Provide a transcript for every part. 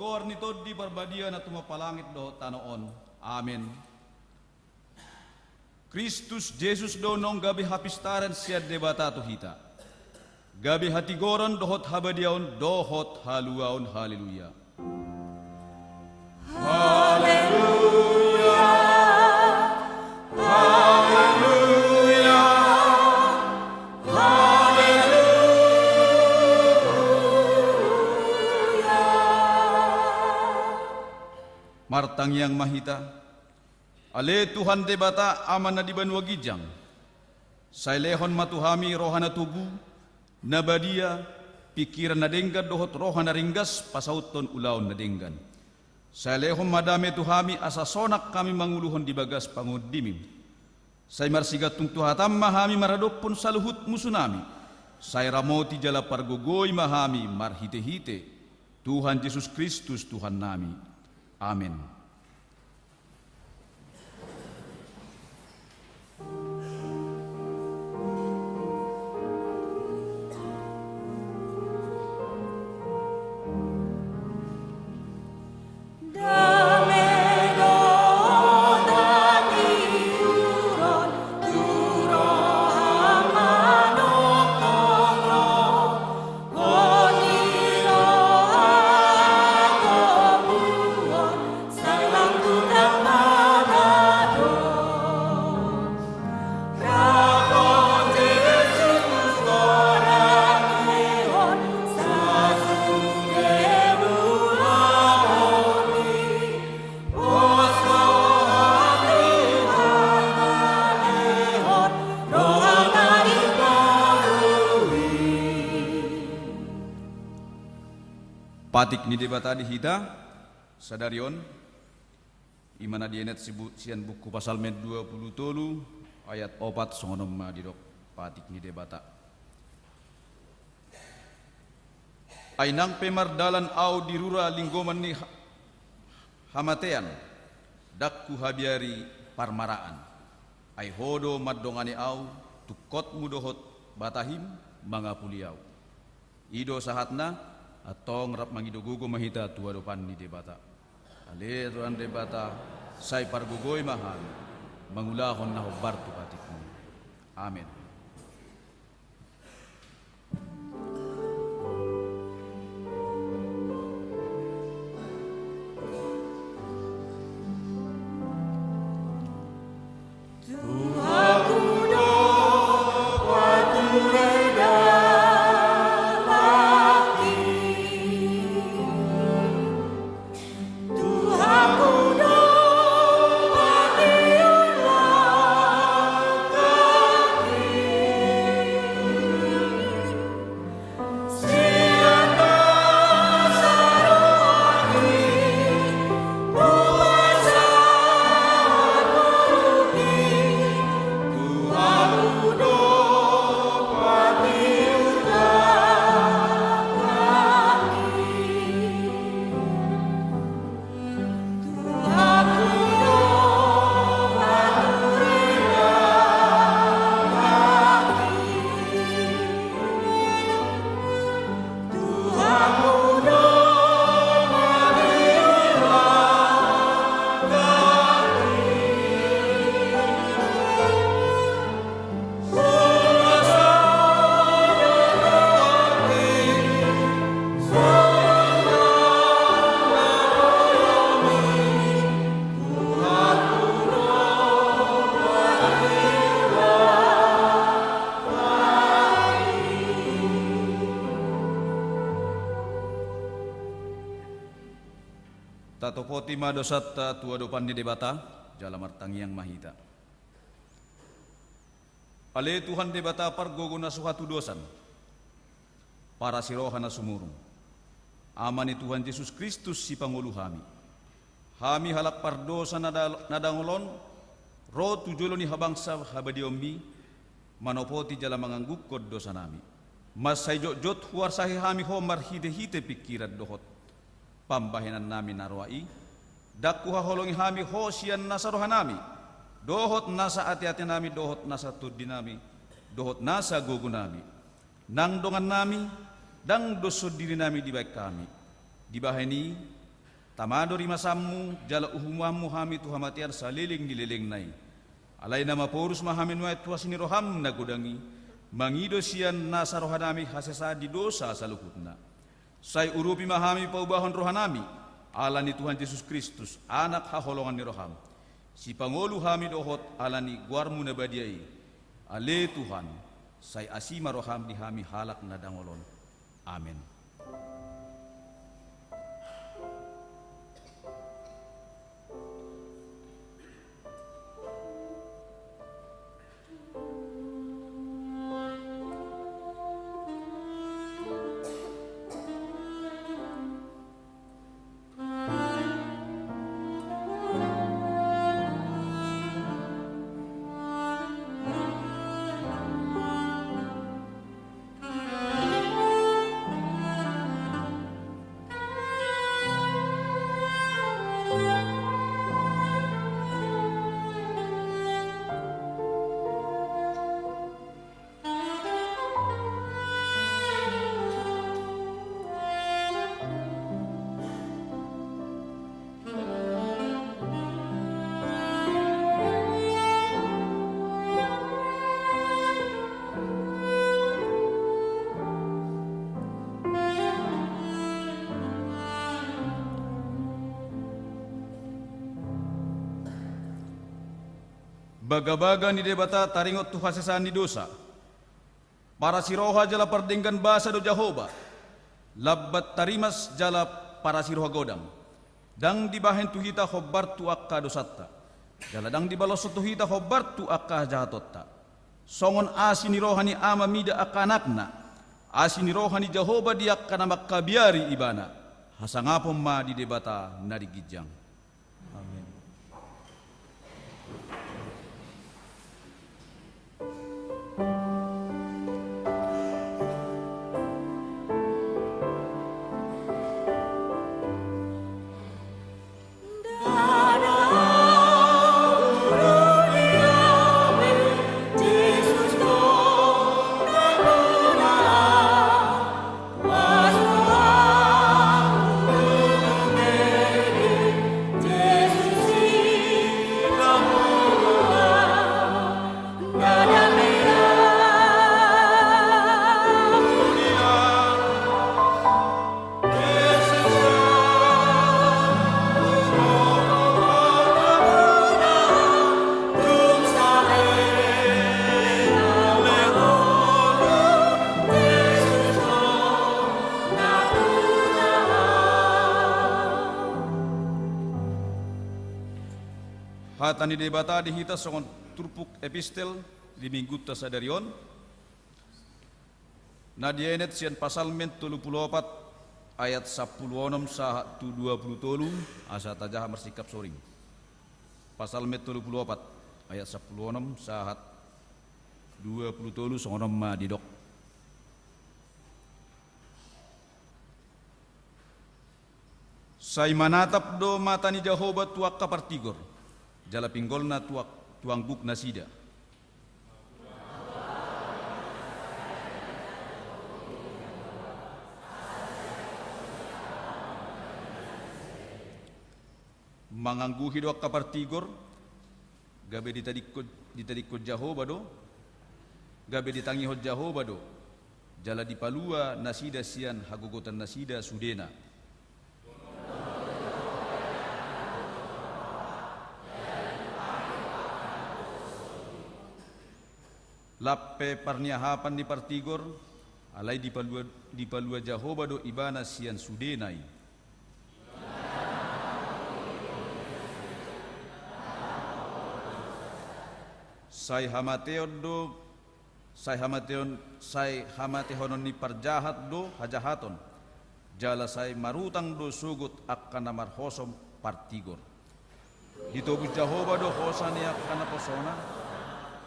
Gor nito di barbadia na tumapalangit do tanoon. Amen. Kristus Jesus do nong gabi hapistaran siya debata to hita. Gabi hatigoron dohot habadiaon dohot haluaon haleluya. Haleluya. Haleluya. Martang yang mahita, ale Tuhan debata aman na diban wagijang, sailehon matuhami rohana tugu, nabadia, pikiran na denggad dohot rohana ringgas, pasauton ulaon na denggan. Sailehon madame tuhami asa sonak kami manguluhon di bagas pangudimim. Say marsigatung tuhatam mahami maradopon saluhut musunami, say ramoti jala pargogoy mahami marhite-hite, Tuhan Yesus Kristus Tuhan nami. Amin. Patik ni debata di hita sadarion imana dienet sian buku pasal med 27 ayat 4 songonom madidok patik ni debata. Ainang pemardalan au dirura linggoman ni hamatean dakku habiari parmaraan. Ai hodo maddongani au tukot mudohot batahim mangapuliau. Ido sahatna atong rap mangidugugo mahita tua depan ni debata. Ale tuan debata say pargugoy mahal mangulahon na hobar tu patikmu. Amen. Tatopoti madosata tua dopan ni debata jala martang yang mahita. Ale Tuhan debata pargogo na suhatu dosan para siroha na sumurung. amani Tuhan Yesus Kristus si Pangulu hami. Hami halak pardosa nadangolon, ro tujolo ni habangsa habadiombi, manopoti jala mangangguk kod dosa nami. Mas sayjot huar sahi hami homar hite pikiran dohot, pambahinan nami narwai, dakku haholongi hami hosian nasa rohanami, dohot nasa ati-ati nami, dohot nasa tudi nami, dohot nasa gogo nami, nang dongan nami, dang doso diri nami di baik kami, di bahani, tamado rimasammu, jala uhumamu hami tuhamatian saliling dililing nai, alay nama porus mahamin wa tuasini roham nagodangi, mangido sian nasa rohanami hasesa di dosa saluhutna. Say urupi mahami paubahon rohanami, alani Tuhan Yesus Kristus, anak haholongan ni roham. Si Pangulu hami dohot alani guarmu nabadiai. Ale Tuhan, say asima roham di hami halak nadangolon. Amin. Baga-baga ni debata taringot tu hasesan ni dosa. Para siroha jala perdenggan bahasa do Jahoba. Labbat tarimas jala para siroha godam. Dang dibahen tu hita hobar tu akka dosatta. Jala dang dibalos tu hita hobar tu akka jahatotta. Songon asini rohani ama mida akanakna. Asini rohani Jahoba diak kana makkabiari ibana. Hasangapom ma di debata narigijang. Amin. Hatani debata dihita songon turpuk epistel di minggu tasadarion. Nadienet sian pasal men 34 ayat 16 saha tu 27 asa tajah mersikap soring. Pasal men 34 ayat 16 sahat 27 songon ma didok. Sai manatap do matani Jahoba tuak kapartigor. Jala pinggolna tuang buk nasida. Mangangguhi doak kapartigor, gabe ditadikko Jahoba do, gabe ditangi hod Jahoba do, jala dipalua nasida sian hagogotan nasida sudena. Lappe parniahapan di partigor, alai dipalua Jahoba do ibana sian sudenai. Sai hamatehonon ni parjahat do hajahaton. jalasai marutang do sugut akan namar hosom partigor. Ditobus Jehovah do hosani akan posona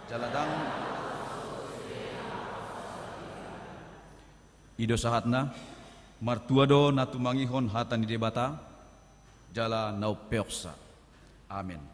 jaladang ido sahatna martua do natumangihon hatan di debata jala nau peoksa. Amin.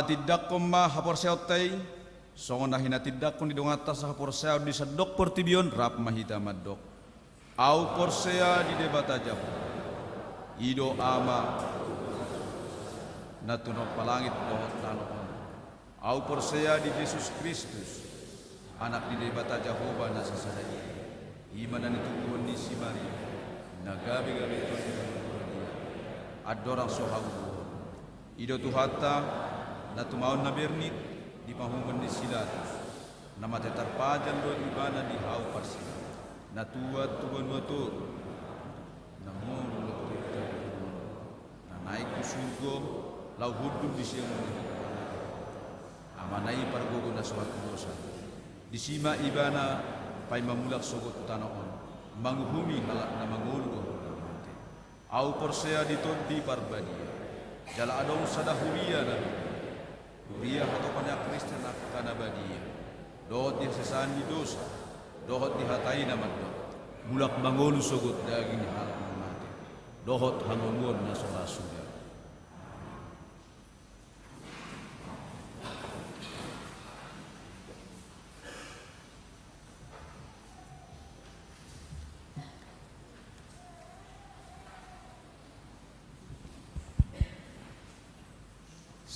tidak koma haporseo tei songon na hinatidak kon di dongata sa haporseo di sedok pertibion rap mahita madok au porsea di debata jab ido ama natunok palangit dohot tanon au porsea di Yesus Kristus anak di debata Jehovah na sasadai iman dan itu Tuhan di si Maria nagabi-gabi Tuhan adorang sohagu ido tuhata na tumaon na bernit di pahuman di silatus na matetarpajan doon ibana di hau parsila na tuwa tuban wato na mulu na naik ku surgo lau hudum di siang amanai pargogo na suatu dosa di sima ibana pai mamulak sogot tanaon manghumi halak na mangulu au porsea ditodi parbadia jala adong sadahuria na huria atau pada Kristen kana badia dohot dia sesani dosa dohot dihatai nama doh mulak mangulu sogot daging halak mati dohot hangongon na surasuda.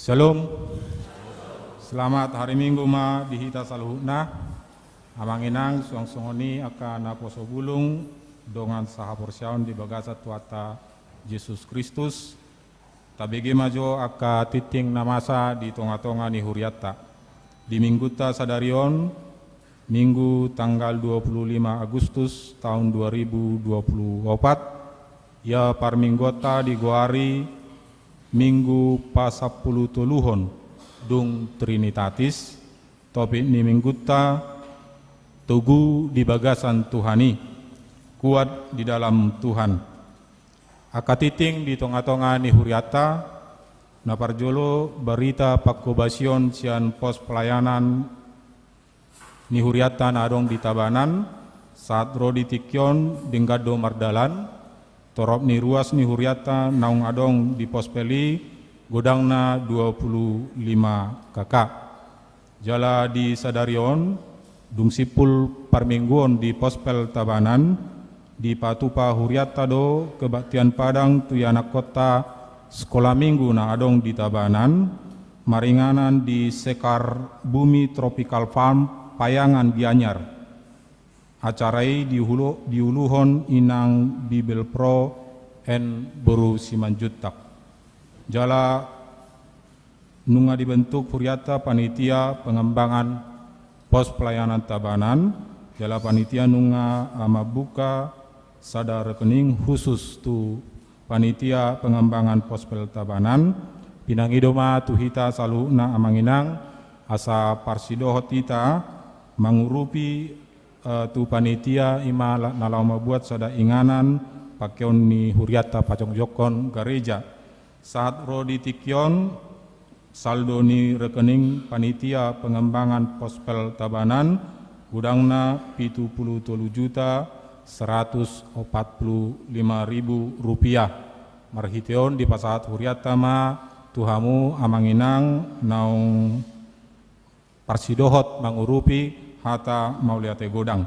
Shalom. Selamat hari Minggu ma dihita saluhna. Amanginang suang-suangoni akan naposo bulung dongan sahaporsiaon di bagasa tuata Yesus Kristus. Tabigi majo aka titing namasa di tonga-tonga ni huriata. Di minggu ta sadarion Minggu tanggal 25 Agustus tahun 2024 ya parminggota di Goari Minggu pasapulu tuluhon dung Trinitatis topik ni mingguta tugu di bagasan Tuhani kuat di dalam Tuhan akatiting di tonga-tonga ni huriata naparjolo berita pakobasion sian pos pelayanan ni huriata nadong di Tabanan saat rodi tikyon dinggado mardalan torop ni ruas ni huriata naung adong di pospeli godangna 25 kakak jala di sadarion dung sipul parmingguon di pospel Tabanan di patupa huriata do kebaktian Padang tuyana kota sekolah minggu na adong di Tabanan maringanan di Sekar Bumi Tropical Farm Payangan Gianyar acarai diuluhon inang Bibel Pro en Boru Simanjutak. Jala nunga dibentuk huriata panitia pengembangan pos pelayanan Tabanan. Jala panitia nunga amabuka sada rekening khusus tu panitia pengembangan pos Tabanan. Pinangidoma tuhita saluna amanginang asa parsidohot ita mangurupi tu panitia ima nalau membuat sada inganan pakeon ni huriata pacong jokon gereja saat rodi tikyon saldo ni rekening panitia pengembangan pospel Tabanan gudangna 77.145.000 rupiah marhiteon di pasahat huriata ma tuhamu amanginang naung parsidohot mangurupi hata mauliate godang.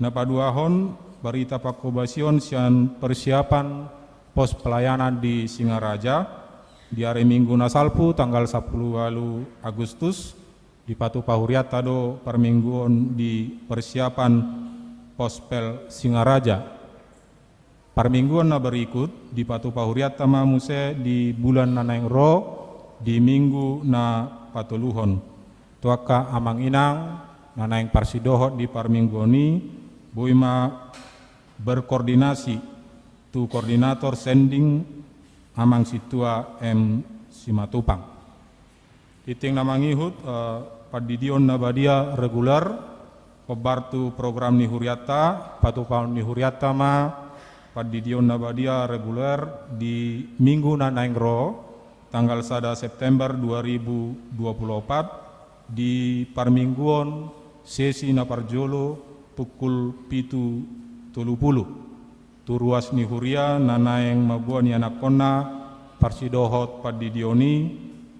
Napaduahon berita pakobasion sian persiapan pos pelayanan di Singaraja di hari Minggu nasalpu tanggal 10 Agustus di Patupa Huriata do permingguon di persiapan pospel Singaraja. Permingguan na berikut di Patupa Huriata mamuse di bulan Nanaengro di minggu na patuluhon. Tuaka amang inang nanaing parsidohot di parminggoni buima berkoordinasi tu koordinator sending amang situa M Simatupang. Titing namangihut padidion nabadia regular pebartu program ni huriata patupaun ni huriata ma padidion nabadia regular di minggu nanaingro tanggal 1 September 2024 di parmingguon sesi naparjolo pukul 7.30 turuas nihuria nanaeng mabuan yana kona parsidohot padidioni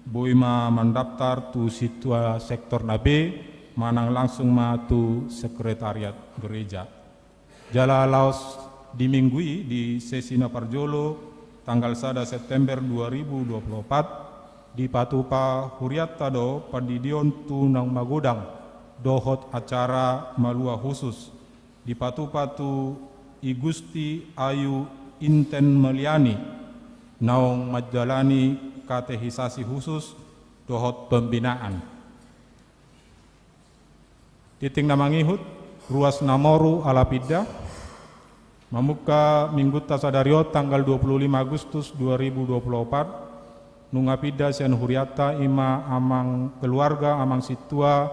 boima mendaftar tu situa sektor nabe manang langsung ma tu sekretariat gereja. Jala laos diminggui di Sesina Parjolo tanggal 1 September 2024 di Patupa Huriatta do Padidion tu nang magodang dohot acara malua khusus di Patupa tu Igusti Ayu Inten Meliani naung majalani katehisasi khusus dohot pembinaan. Titing namangihut ruas namoru alapida Mamuka Minggu Tasadario tanggal 25 Agustus 2024 nungapida sian Huriatta ima amang keluarga amang situa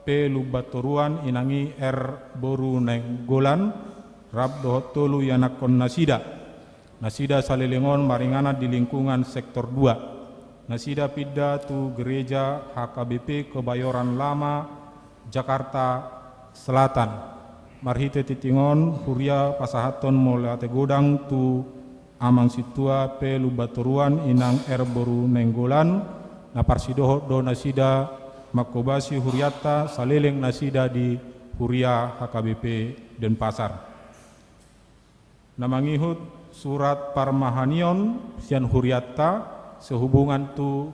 P Lubatoruan inangi R Boru Neng Golan Rab dohot tolu yanakon nasida salilingon maringana di lingkungan sektor 2 nasida pida tu gereja HKBP Kebayoran Lama Jakarta Selatan marhite titingon huria pasahaton molate godang tu amang situa P Lubatoruan inang R Boru Nenggolan na parsidoho do nasida makobasi Huriatta saleleng nasida di Huria HKBP Denpasar. Namangihut surat parmahanion sian Huriatta sehubungan tu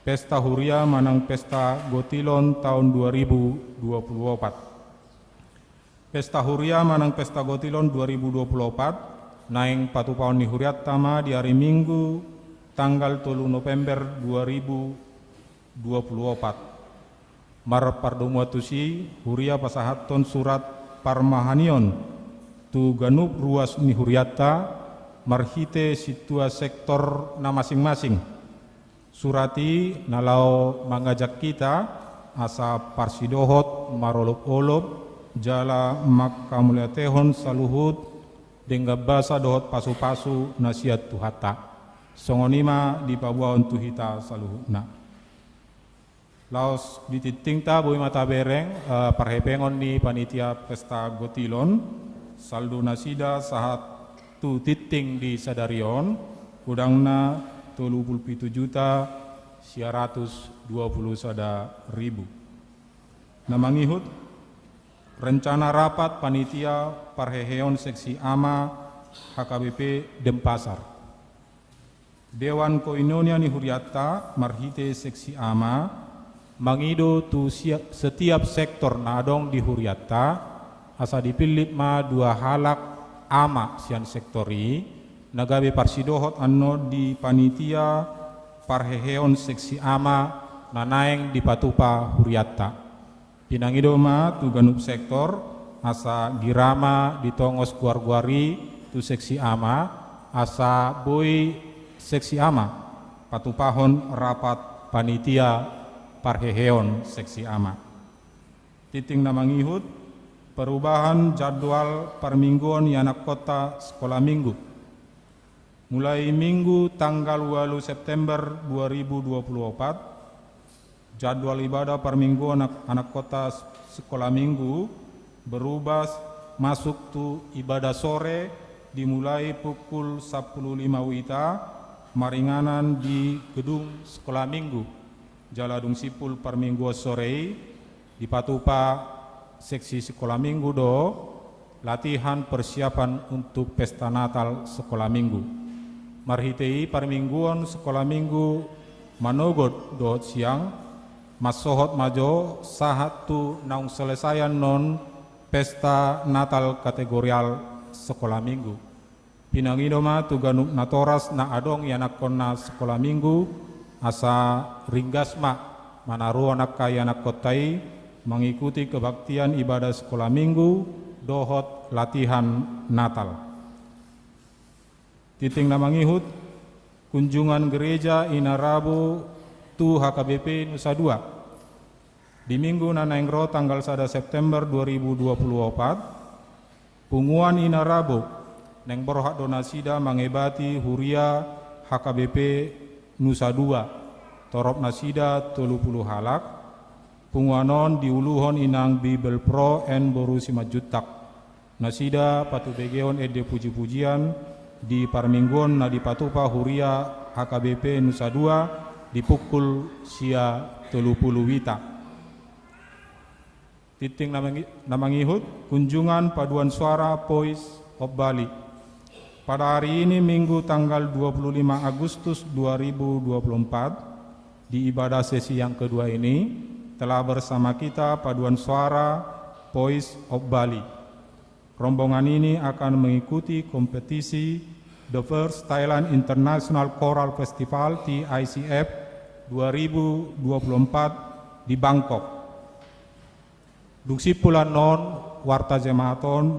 pesta Huria manang pesta Gotilon tahun 2024. Pesta Huria manang pesta Gotilon 2024 naing patupaon ni Huriatta ma di hari Minggu tanggal 3 November 2024. Mar pardumuatusi Huria pasahaton surat parmahanion tu ganup ruas ni Huriatta marhite situa sektor na masing-masing. Surati nalau mangajak kita asa parsidohot marolop-olop jala makamuliatehon saluhut dengga basa dohot pasu-pasu nasihat tuhata songonima di pabuaon tuhita saluhutna laos dititingta boi mata bereng parhepengon ni panitia pesta Gotilon saldo nasida sahat tu titing di sadarion udangna 37.920.000 namangihut rencana rapat panitia parheheon seksi AMA HKBP Denpasar. Dewan Koinonia ni Huriatta marhite seksi AMA mangido tu setiap sektor nadong di Huriatta asa dipilih ma dua halak AMA sian sektori nagabe parsidohot anno di panitia parheheon seksi AMA nanaeng di Patupa Huriatta. Pinangidoma tu ganup sektor asa girama ditongos guar-guari tu seksi AMA asa boy seksi AMA patupahon rapat panitia parheheon seksi AMA. Titing namangihut perubahan jadwal permingguan yanak kota sekolah minggu. Mulai Minggu tanggal 8 September 2024 jadwal ibadah perminggu anak kota sekolah minggu berubah masuk tu ibadah sore dimulai pukul 10.05 WITA maringanan di gedung sekolah minggu Jaladung Sipul perminggu sore di Patupa seksi sekolah minggu do latihan persiapan untuk pesta Natal sekolah minggu marhitei permingguan sekolah minggu manogot do siang masohot majo sahat tu naung selesaian non pesta Natal kategorial sekolah minggu. Pinangidoma tu ganup natoras na adong yanak kona sekolah minggu asa ringgasma manaru anak kaya anak kotai mengikuti kebaktian ibadah sekolah minggu dohot latihan Natal. Titing namangihut kunjungan gereja ina Rabu tu HKBP Nusa Dua di Minggu nanaengro tanggal 1 September 2024 punguan ina Rabu neng borhak donasida mengebati Huria HKBP Nusa Dua torop nasida 30 halak punguanon diuluhon inang Bible Pro en boru simajutak nasida patu begeon ede puji-pujian di parmingguan na di Patupa Huria HKBP Nusa Dua di pukul sia 30 wita. Titing namangihut kunjungan paduan suara Voice of Bali. Pada hari ini Minggu tanggal 25 Agustus 2024 di ibadah sesi yang kedua ini telah bersama kita paduan suara Voice of Bali. Rombongan ini akan mengikuti kompetisi The First Thailand International Choral Festival TICF 2024 di Bangkok. Duksi pula non warta jemaaton.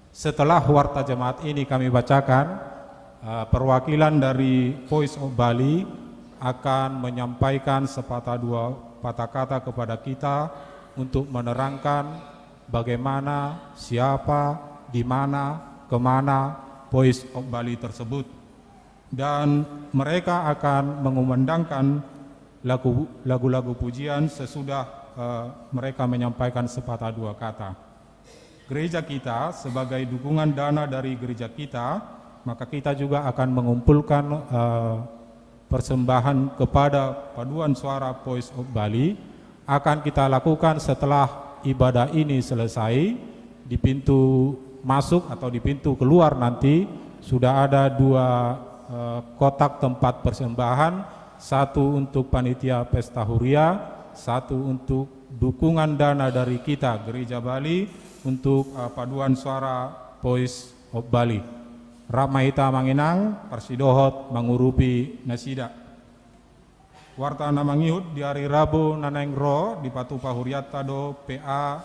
Setelah warta jemaat ini kami bacakan, perwakilan dari Voice of Bali akan menyampaikan sepatah dua patah kata kepada kita untuk menerangkan bagaimana, siapa, di mana, kemana Voice of Bali tersebut. Dan mereka akan mengumandangkan lagu-lagu pujian sesudah mereka menyampaikan sepatah dua kata. Gereja kita sebagai dukungan dana dari gereja kita, maka kita juga akan mengumpulkan persembahan kepada paduan suara Voice of Bali. Akan kita lakukan setelah ibadah ini selesai. Di pintu masuk atau di pintu keluar nanti sudah ada dua kotak tempat persembahan, satu untuk panitia pesta huria, satu untuk dukungan dana dari kita Gereja Bali untuk paduan suara Voice of Bali. Ramahita manginang parsidohot mangurupi nasida. Warta namangihut di hari Rabu nanengro di Patupa Huriatta do PA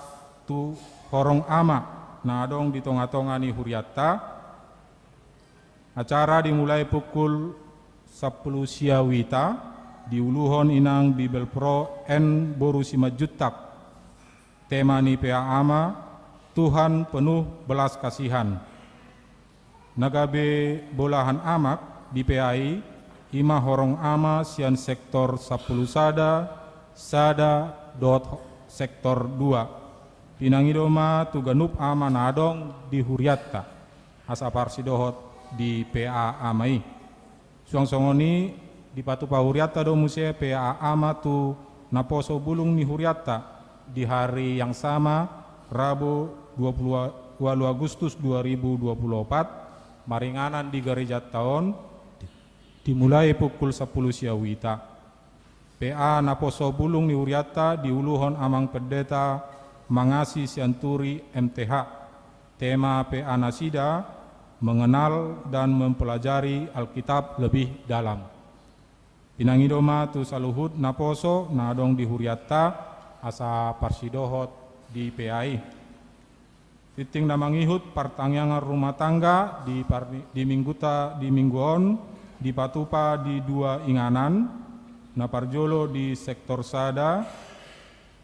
tu Horong Ama nadong di tonga-tongani Huriatta. Acara dimulai pukul 10 siawita di uluhon inang Bibel Pro N Boru Simajutak. Tema ni PA Ama, Tuhan penuh belas kasihan. Nagabe bolahan amak di PAI, ima horong ama sian sektor 10 sada dot sektor 2. Pinangidoma tuganup ama nadong di Huriatta. Asapar sidohot di PA Amai. Suang-songoni di Patupa Huriatta do musea PA Ama tu naposo bulung ni Huriatta di hari yang sama Rabu 28 Agustus 2024 maringanan di gereja tahun dimulai pukul 10 siawita. PA naposo bulung ni Huriatta di uluhon amang pendeta Mangasi Sianturi MTH. Tema PA Nasida mengenal dan mempelajari Alkitab lebih dalam. Pinangidoma tu saluhut naposo nadong di Huriatta asa parsidohot di PAI. Titing namangihut partangyangan rumah tangga di mingguon di Patupa di dua inganan, naparjolo di sektor sada,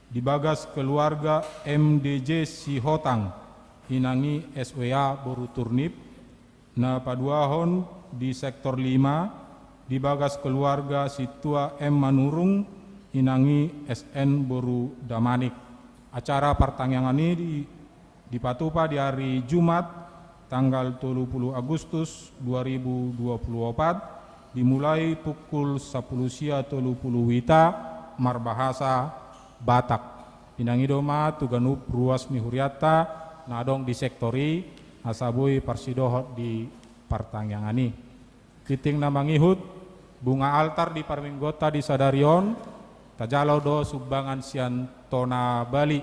di bagas keluarga MDJ Sihotang, hinangi SWA Boru Turnip, napaduahon di sektor 5, di bagas keluarga Situa M Manurung inangi SN Boru Damanik. Acara partangyangan ini di Patupa di hari Jumat tanggal 30 Agustus 2024 dimulai pukul 10 sia 30 wita marbahasa Batak. Pinangidoma tuganup ruas ni Huriatta nadong di sektori asabui parsidohot di partangyangan ini. Titing namangihut bunga altar di Parminggota di Sadarion, tajalo do sumbangan sian Tona Bali,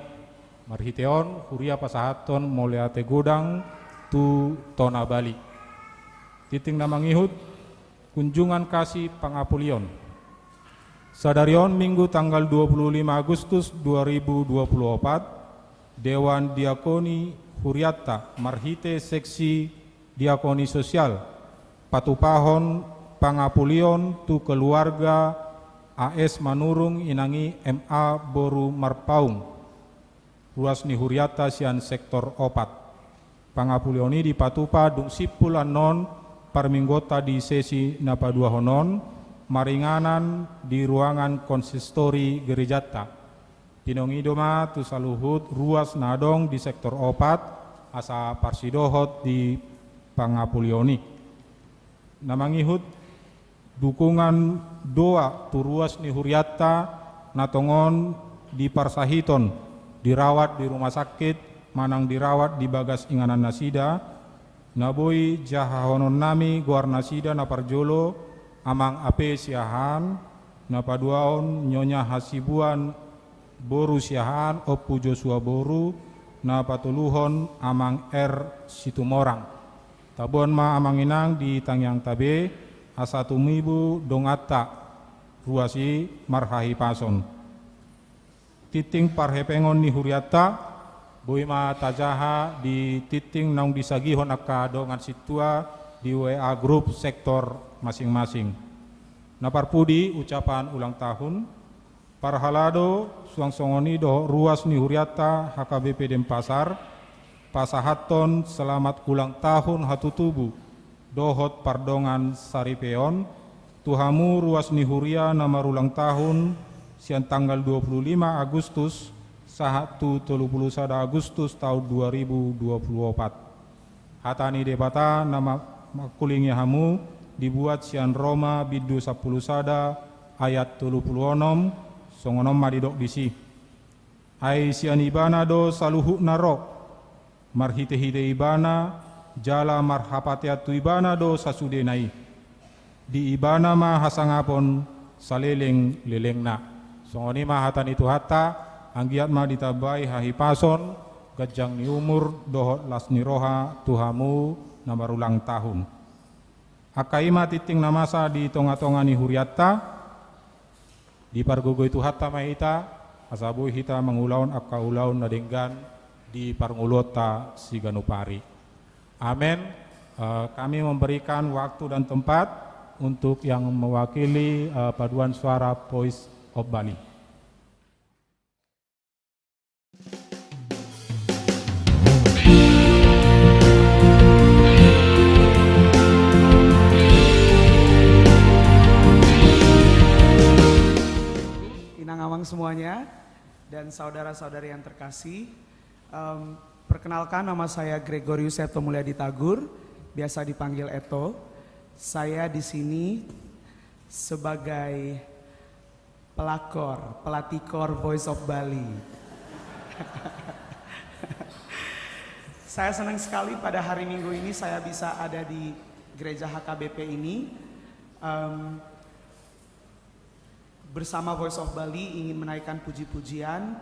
marhiteon huria pasahaton moleate godang tu Tona Bali. Titing namangihut kunjungan kasih pangapulion. Sadarion Minggu tanggal 25 Agustus 2024, Dewan Diakoni Huriatta, marhite seksi diakoni sosial, Patupahon Pangapulion tu keluarga AS Manurung inangi MA Boru Marpaung ruas ni Huriatta sian sektor 4. Pangapulioni di Patupa dung sipulan non Parminggota di sesi napadua honon maringanan di ruangan konsistori gerejata. Pinongidoma tu saluhut ruas nadong di sektor 4 asa parsidohot di Pangapulioni. Namangihut dukungan doa turuas ni huriatta natongon di parsahiton dirawat di rumah sakit manang dirawat di bagas inganan nasida naboi jahahonon nami guar nasida na parjolo amang ape siahan na paduaon nyonya hasibuan boru siahan opu Joshua boru na patuluhon amang Situmorang tabuan ma amang inang di tangyang tabe asatumibu dongata ruasi marhahi pason titing parhepengon ni huriata boy ma tajaha di titing naung disagihon akka dongan situa di WA grup sektor masing-masing. Naparpudi ucapan ulang tahun parhalado suangsongoni do ruas ni huriata HKBP Denpasar pasahaton selamat ulang tahun hatutubu dohot pardongan saripeon tuhamu ruas ni huria nama ulang tahun siang tanggal 25 Agustus sahatu 31 Agustus tahun 2024 hatani debata nama makulingnya hamu dibuat sian Roma bidu 10 sada ayat 36 songonom madidok disi ai sian ibana do saluhu narok marhite-hite ibana jala marhapatiatu ibana do sasudenai di ibana ma hasangapon saleleng lelengna songoni ma hatan itu hatta anggiat ma ditabai hahipason gajang ni umur dohot lasni roha tuhamu nama ulang tahun akaima titing namasa di tonga-tonga ni huriatta di pargogo itu hatta mahita asabu hita mengulaun akka ulaun nadenggan di parngulota siganupari amen. Kami memberikan waktu dan tempat untuk yang mewakili paduan suara Voice of Bali. Inang-awang semuanya dan saudara-saudari yang terkasih, perkenalkan nama saya Gregorius Eto Mulyadi Tagur, biasa dipanggil Eto. Saya di sini sebagai pelatih kor Voice of Bali. Saya senang sekali pada hari Minggu ini saya bisa ada di gereja HKBP ini. Bersama Voice of Bali ingin menaikkan puji-pujian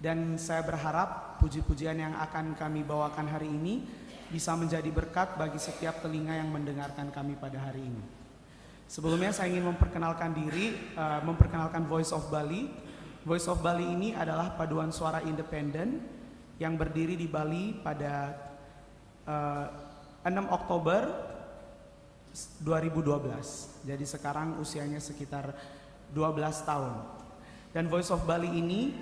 dan saya berharap puji-pujian yang akan kami bawakan hari ini bisa menjadi berkat bagi setiap telinga yang mendengarkan kami pada hari ini. Sebelumnya saya ingin memperkenalkan diri, memperkenalkan Voice of Bali. Voice of Bali ini adalah paduan suara independen yang berdiri di Bali pada 6 Oktober 2012. Jadi sekarang usianya sekitar 12 tahun. Dan Voice of Bali ini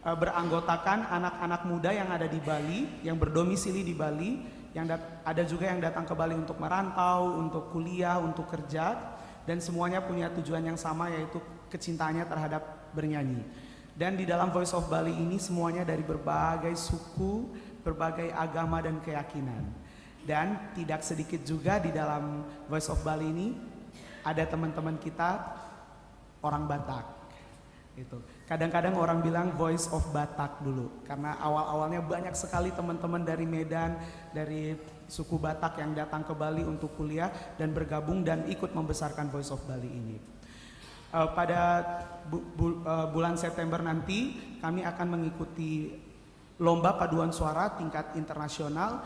beranggotakan anak-anak muda yang ada di Bali, yang berdomisili di Bali, yang ada juga yang datang ke Bali untuk merantau, untuk kuliah, untuk kerja, dan semuanya punya tujuan yang sama, yaitu kecintaannya terhadap bernyanyi. Dan di dalam Voice of Bali ini semuanya dari berbagai suku, berbagai agama dan keyakinan. Dan tidak sedikit juga di dalam Voice of Bali ini ada teman-teman kita orang Batak gitu. Kadang-kadang orang bilang Voice of Batak dulu karena awal-awalnya banyak sekali teman-teman dari Medan, dari suku Batak yang datang ke Bali untuk kuliah dan bergabung dan ikut membesarkan Voice of Bali ini. Pada bulan September nanti kami akan mengikuti lomba paduan suara tingkat internasional,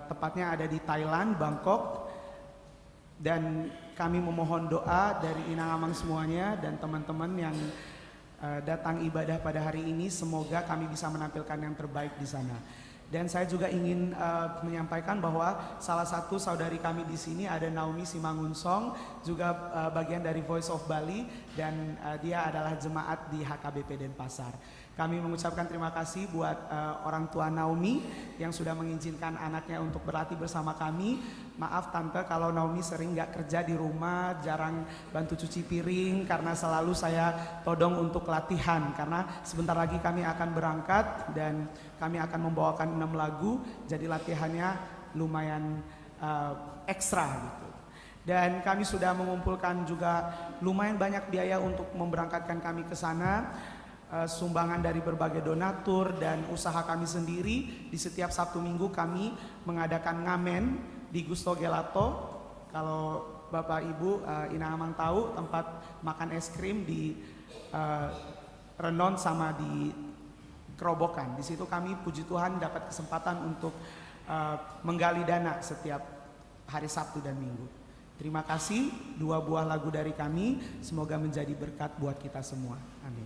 tepatnya ada di Thailand, Bangkok. Dan kami memohon doa dari Inang-Amang semuanya dan teman-teman yang datang ibadah pada hari ini, semoga kami bisa menampilkan yang terbaik di sana. Dan saya juga ingin menyampaikan bahwa salah satu saudari kami di sini ada Naomi Simangunsong, juga bagian dari Voice of Bali, dan dia adalah jemaat di HKBP Denpasar. Kami mengucapkan terima kasih buat orang tua Naomi yang sudah mengizinkan anaknya untuk berlatih bersama kami. Maaf Tante kalau Naomi sering gak kerja di rumah, jarang bantu cuci piring karena selalu saya todong untuk latihan. Karena sebentar lagi kami akan berangkat dan kami akan membawakan 6 lagu, jadi latihannya lumayan ekstra gitu. Dan kami sudah mengumpulkan juga lumayan banyak biaya untuk memberangkatkan kami ke sana. Sumbangan dari berbagai donatur dan usaha kami sendiri. Di setiap Sabtu Minggu kami mengadakan ngamen di Gusto Gelato. Kalau Bapak Ibu Ina Amang tahu, tempat makan es krim di Renon sama di Kerobokan. Di situ kami puji Tuhan dapat kesempatan untuk menggali dana setiap hari Sabtu dan Minggu. Terima kasih, 2 buah lagu dari kami, semoga menjadi berkat buat kita semua. Amin.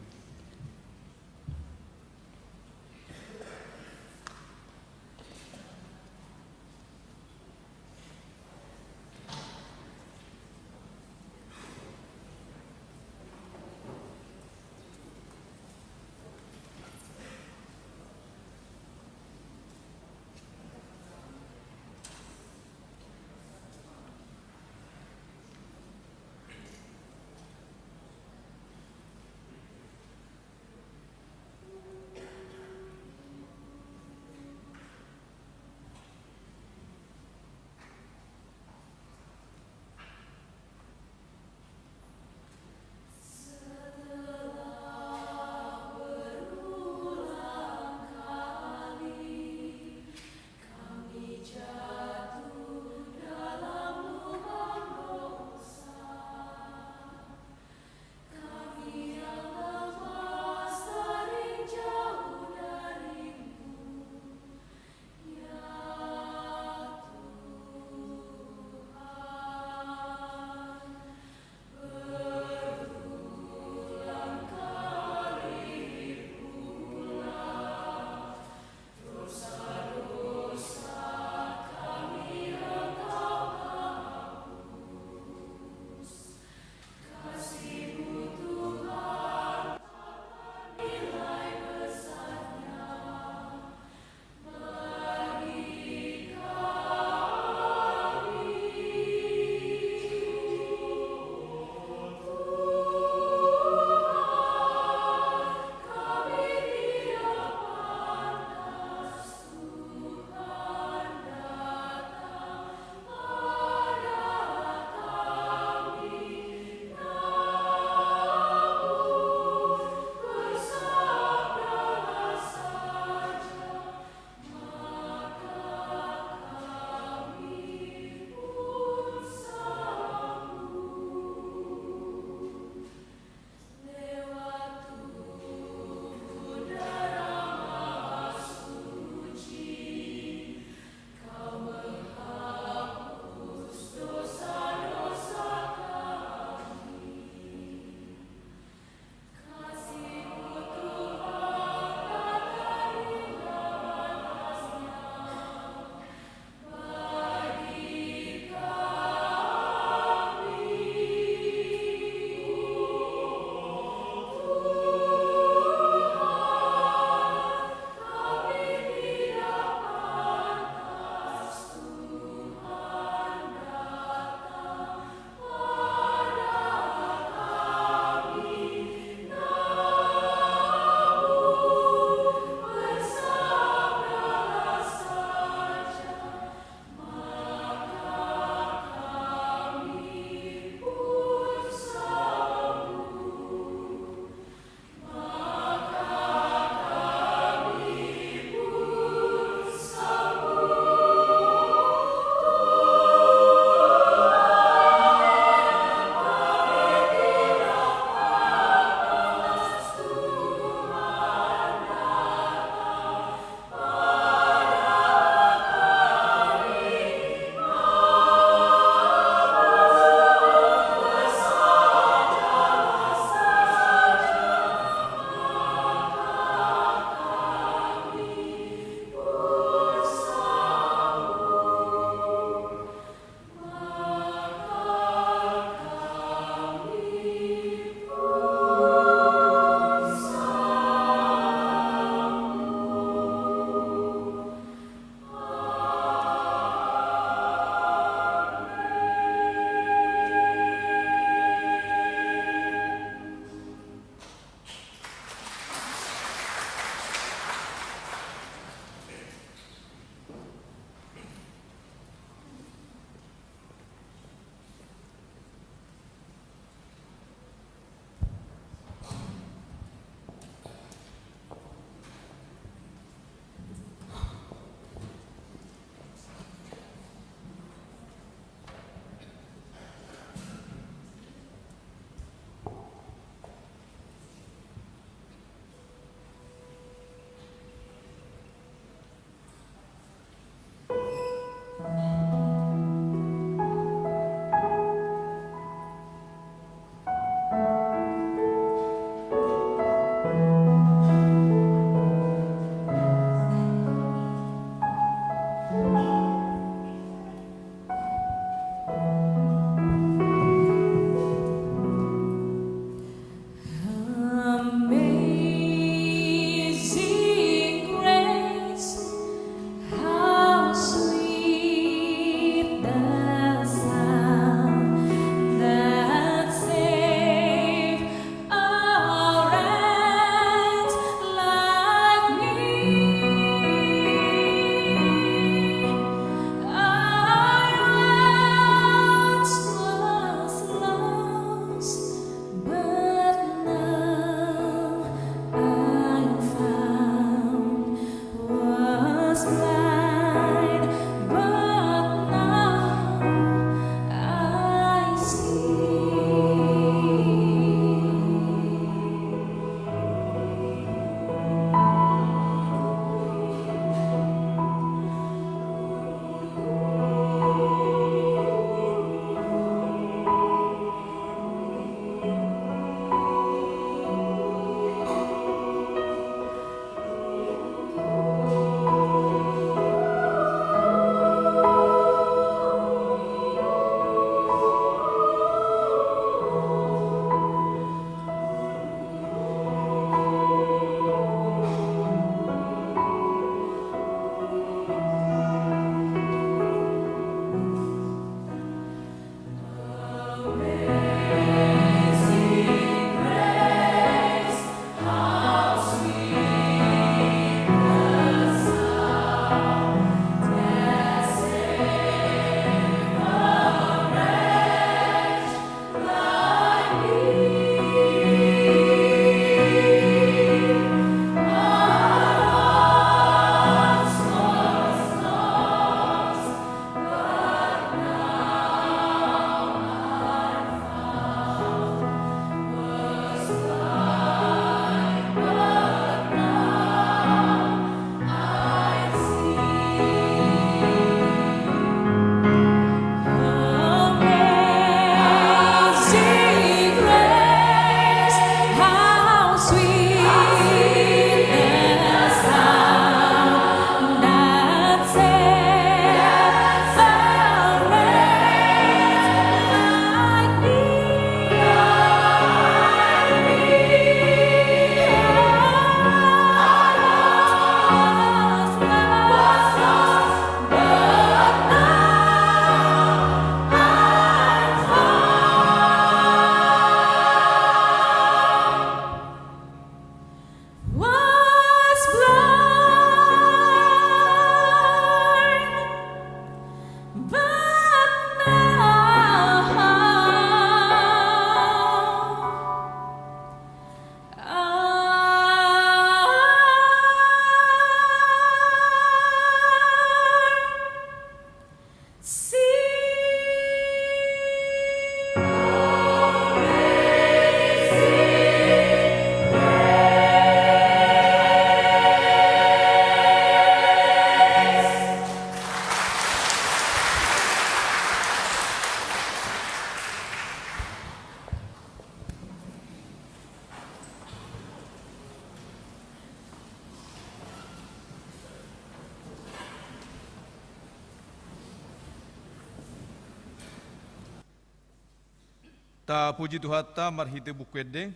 Ta puji Tuhan ta marhite bukwede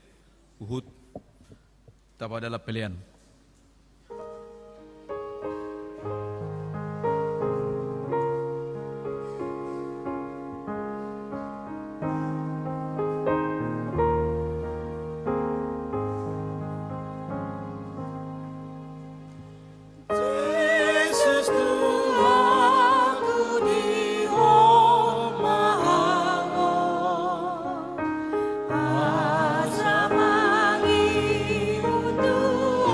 uhut ta padala pelian. Azamagi untuk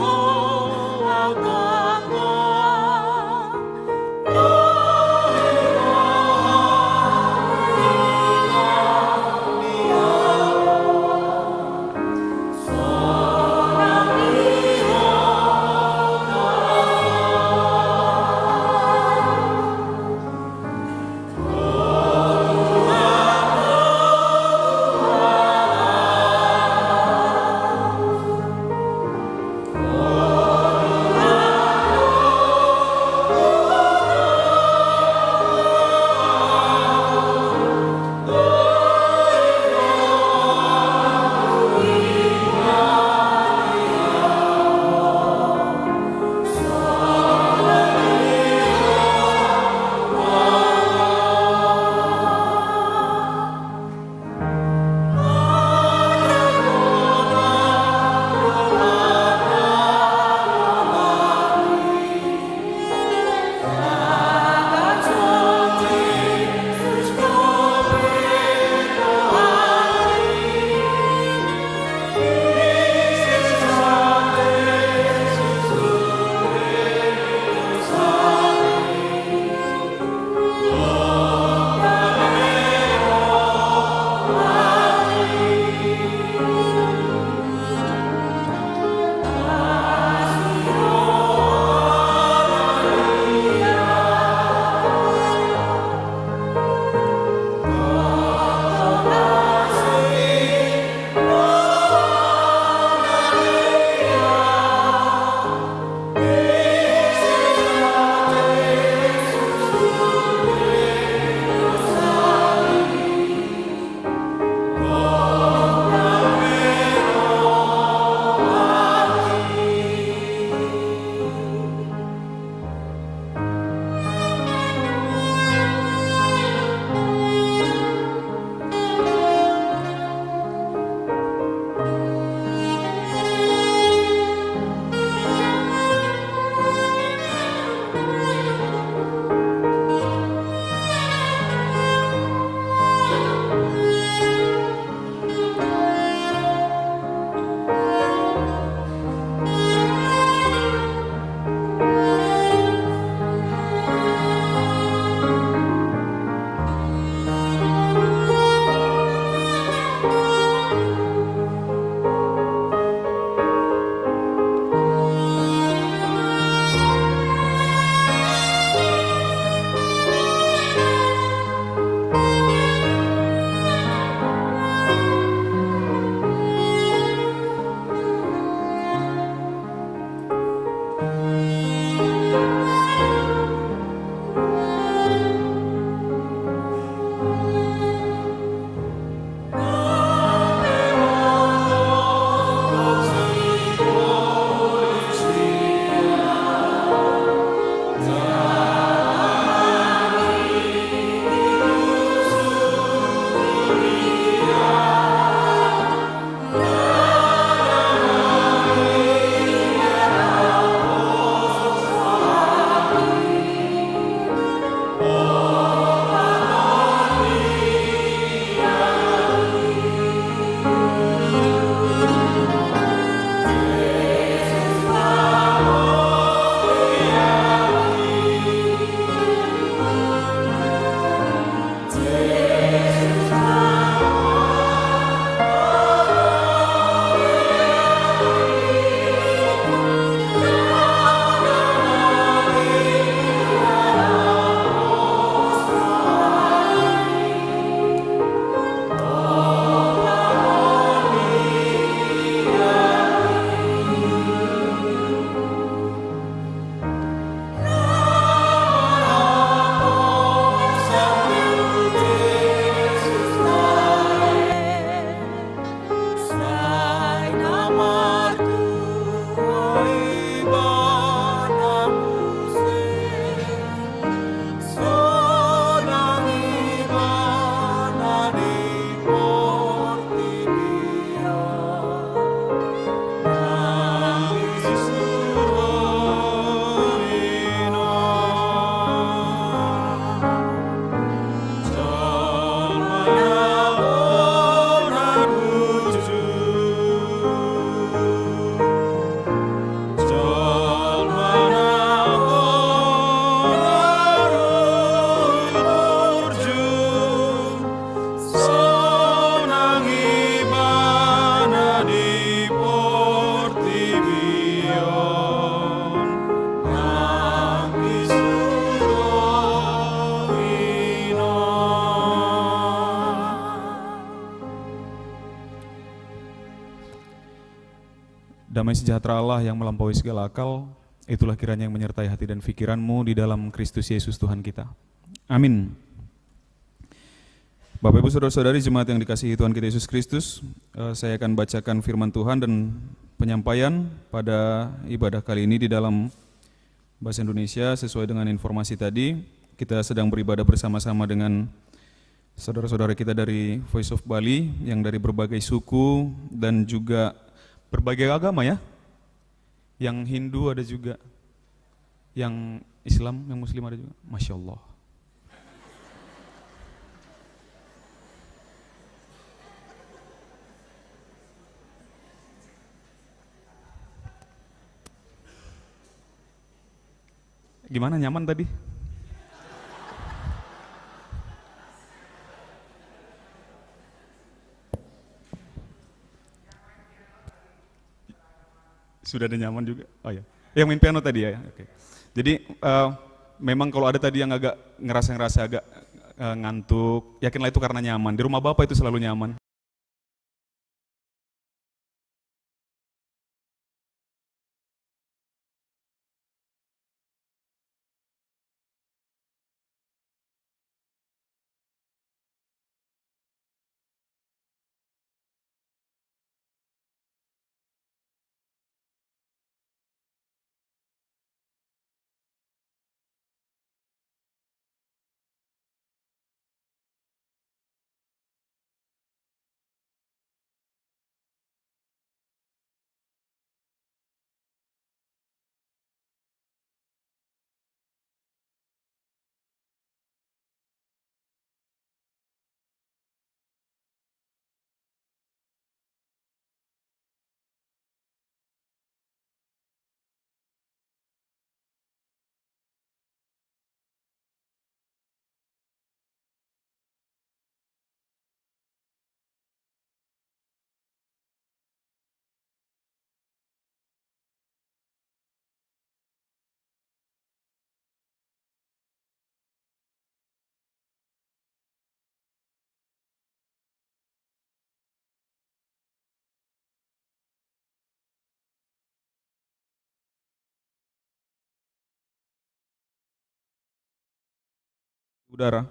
Damai sejahtera Allah yang melampaui segala akal, itulah kiranya yang menyertai hati dan pikiranmu di dalam Kristus Yesus Tuhan kita. Amin. Bapak Ibu Saudara-saudari jemaat yang dikasihi Tuhan kita Yesus Kristus, saya akan bacakan firman Tuhan dan penyampaian pada ibadah kali ini di dalam bahasa Indonesia sesuai dengan informasi tadi. Kita sedang beribadah bersama-sama dengan saudara-saudara kita dari Voice of Bali yang dari berbagai suku dan juga berbagai agama ya. Yang Hindu ada juga, yang Islam, yang Muslim ada juga. Masya Allah. Gimana, nyaman tadi? Sudah ada nyaman juga? Oh ya, yang main piano tadi ya? Oke. Jadi memang kalau ada tadi yang agak ngerasa agak ngantuk, yakinlah itu karena nyaman. Di rumah Bapak itu selalu nyaman. Saudara,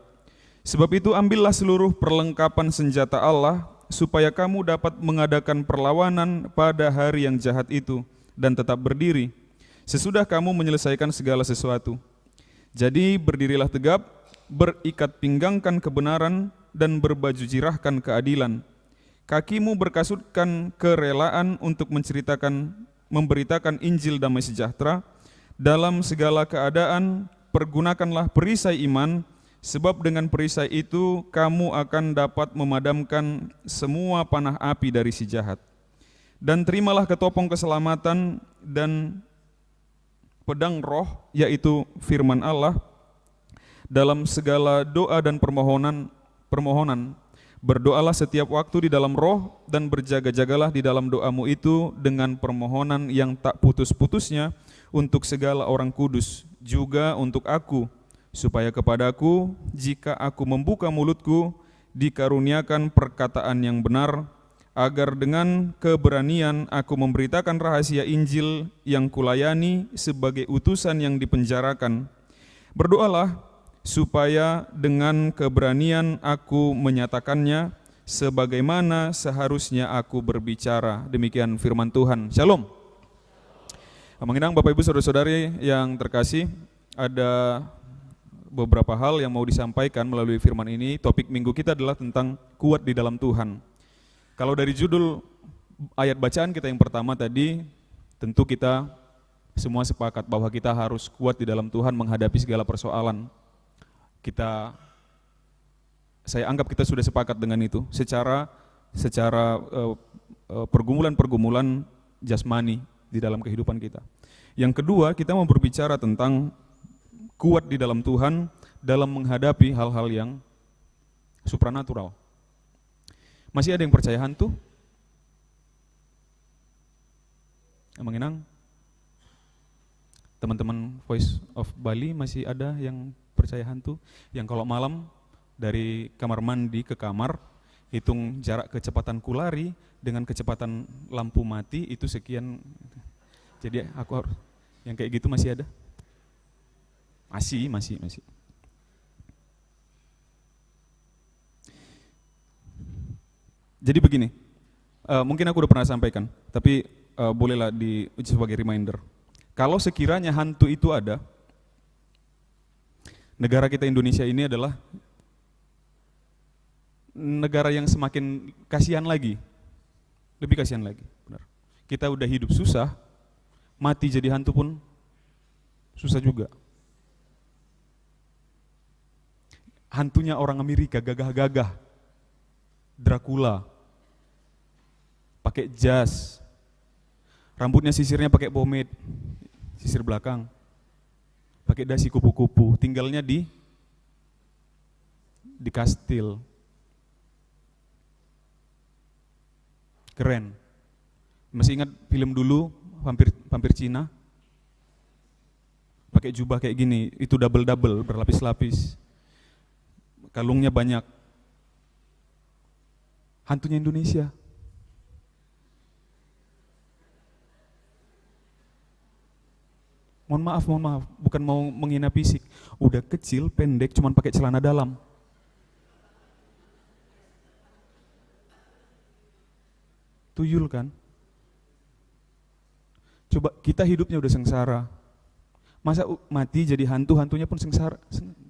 sebab itu ambillah seluruh perlengkapan senjata Allah supaya kamu dapat mengadakan perlawanan pada hari yang jahat itu dan tetap berdiri sesudah kamu menyelesaikan segala sesuatu. Jadi berdirilah tegap, berikat pinggangkan kebenaran dan berbaju jirahkan keadilan. Kakimu berkasutkan kerelaan untuk memberitakan Injil damai sejahtera. Dalam segala keadaan pergunakanlah perisai iman, sebab dengan perisai itu kamu akan dapat memadamkan semua panah api dari si jahat. Dan terimalah ketopong keselamatan dan pedang roh, yaitu firman Allah. Dalam segala doa dan permohonan, berdoalah setiap waktu di dalam roh dan berjaga-jagalah di dalam doamu itu dengan permohonan yang tak putus-putusnya untuk segala orang kudus, juga untuk aku, supaya kepadaku, jika aku membuka mulutku, dikaruniakan perkataan yang benar, agar dengan keberanian aku memberitakan rahasia Injil yang kulayani sebagai utusan yang dipenjarakan. Berdoalah supaya dengan keberanian aku menyatakannya sebagaimana seharusnya aku berbicara. Demikian firman Tuhan. Shalom. Mengenang Bapak Ibu Saudara-saudari yang terkasih, ada beberapa hal yang mau disampaikan melalui firman ini. Topik minggu kita adalah tentang kuat di dalam Tuhan. Kalau dari judul ayat bacaan kita yang pertama tadi, tentu kita semua sepakat bahwa kita harus kuat di dalam Tuhan menghadapi segala persoalan. Saya anggap kita sudah sepakat dengan itu secara pergumulan-pergumulan jasmani di dalam kehidupan kita. Yang kedua, kita mau berbicara tentang kuat di dalam Tuhan dalam menghadapi hal-hal yang supranatural. Masih ada yang percaya hantu? Mengenang? Teman-teman Voice of Bali masih ada yang percaya hantu? Yang kalau malam dari kamar mandi ke kamar, hitung jarak kecepatan kulari dengan kecepatan lampu mati itu sekian. Jadi aku harus, yang kayak gitu masih ada? Masih. Jadi begini, mungkin aku udah pernah sampaikan, tapi bolehlah sebagai reminder. Kalau sekiranya hantu itu ada, negara kita Indonesia ini adalah negara yang semakin kasihan lagi, lebih kasihan lagi. Benar. Kita udah hidup susah, mati jadi hantu pun susah juga. Hantunya orang Amerika gagah-gagah, Dracula, pakai jas, rambutnya sisirnya pakai pomade, sisir belakang, pakai dasi kupu-kupu, tinggalnya di kastil. Keren. Masih ingat film dulu vampir Cina? Pakai jubah kayak gini, itu double berlapis-lapis. Kalungnya banyak. Hantunya Indonesia. Mohon maaf, bukan mau menghina fisik. Udah kecil, pendek, cuman pakai celana dalam. Tuyul kan? Coba kita hidupnya udah sengsara. Masa mati jadi hantu, hantunya pun sengsara,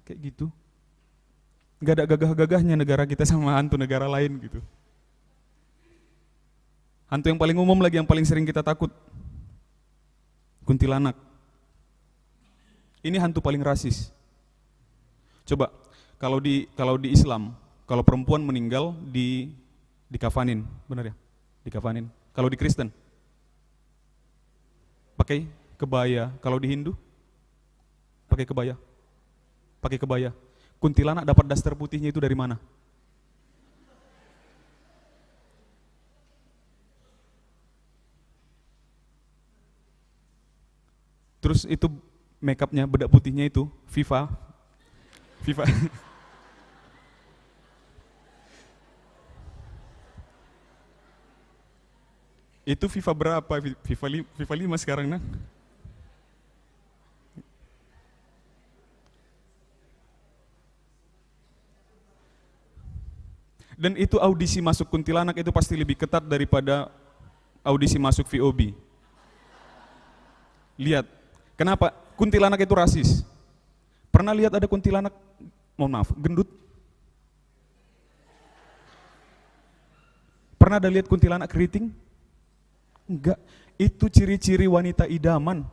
kayak gitu. Gak ada gagah-gagahnya negara kita sama hantu negara lain gitu. Hantu yang paling umum lagi, yang paling sering kita takut, kuntilanak. Ini hantu paling rasis. Coba, kalau di Islam, kalau perempuan meninggal dikafanin, benar ya? Dikafanin. Kalau di Kristen, pakai kebaya. Kalau di Hindu, pakai kebaya. Pakai kebaya. Kuntilanak dapat daster putihnya itu dari mana? Terus itu makeupnya, bedak putihnya itu Viva. Itu FIFA berapa? FIFA 5 sekarang nah. Dan itu audisi masuk kuntilanak itu pasti lebih ketat daripada audisi masuk VOB. Lihat, kenapa? Kuntilanak itu rasis. Pernah lihat ada kuntilanak, mohon maaf, gendut? Pernah ada lihat kuntilanak keriting? Enggak, itu ciri-ciri wanita idaman.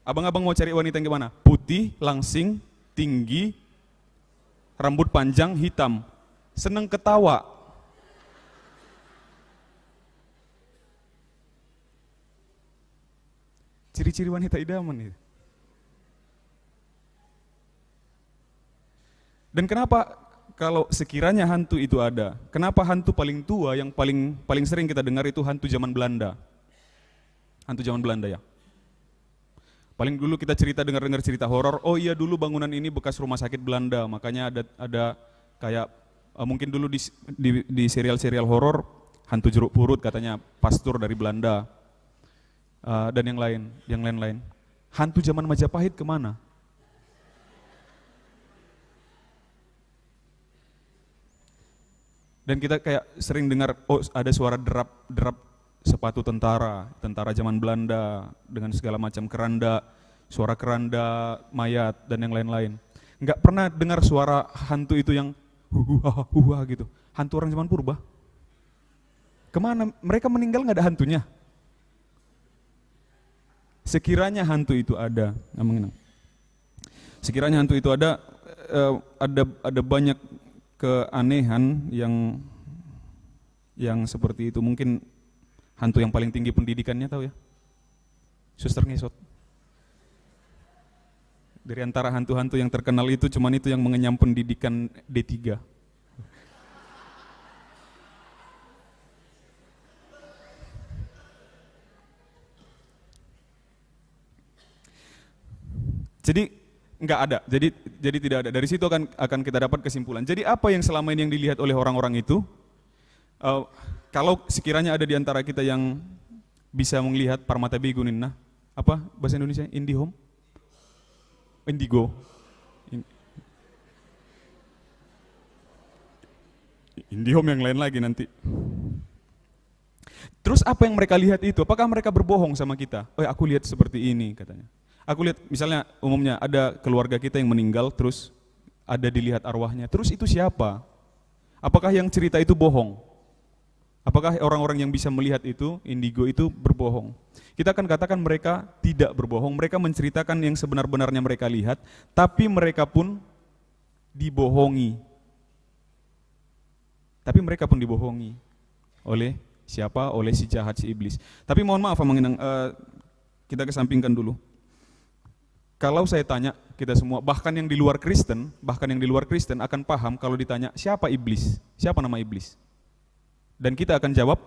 Abang-abang mau cari wanita yang gimana? Putih, langsing, tinggi, rambut panjang, hitam, seneng ketawa. Ciri-ciri wanita idaman itu. Dan kenapa kalau sekiranya hantu itu ada, kenapa hantu paling tua yang paling sering kita dengar itu hantu zaman Belanda? Hantu zaman Belanda ya. Paling dulu kita dengar cerita horor, oh iya dulu bangunan ini bekas rumah sakit Belanda, makanya ada kayak mungkin dulu di serial horor hantu jeruk purut katanya pastur dari Belanda. Dan yang lain-lain. Hantu zaman Majapahit kemana? Dan kita kayak sering dengar, oh ada suara derap sepatu tentara zaman Belanda dengan segala macam suara keranda, mayat dan yang lain-lain. Enggak pernah dengar suara hantu itu yang huha gitu. Hantu orang zaman purba. Kemana? Mereka meninggal nggak ada hantunya. Sekiranya hantu itu ada, sekiranya hantu itu ada banyak keanehan yang seperti itu. Mungkin hantu yang paling tinggi pendidikannya tahu ya? Suster ngesot. Dari antara hantu-hantu yang terkenal itu cuman itu yang mengenyam pendidikan D3. Jadi Enggak ada. Jadi tidak ada. Dari situ akan kita dapat kesimpulan. Jadi apa yang selama ini yang dilihat oleh orang-orang itu? Kalau sekiranya ada di antara kita yang bisa melihat Parmata Beguninna, apa bahasa Indonesia? Indihome? Indigo. Indihome yang lain lagi nanti. Terus apa yang mereka lihat itu? Apakah mereka berbohong sama kita? Oh, aku lihat seperti ini katanya. Aku lihat misalnya umumnya ada keluarga kita yang meninggal terus ada dilihat arwahnya. Terus itu siapa? Apakah yang cerita itu bohong? Apakah orang-orang yang bisa melihat itu, indigo itu berbohong? Kita akan katakan mereka tidak berbohong. Mereka menceritakan yang sebenar-benarnya mereka lihat, tapi mereka pun dibohongi. Tapi mereka pun dibohongi oleh siapa? Oleh si jahat, si iblis. Tapi mohon maaf, kita kesampingkan dulu. Kalau saya tanya kita semua, bahkan yang di luar Kristen akan paham kalau ditanya siapa iblis, siapa nama iblis. Dan kita akan jawab,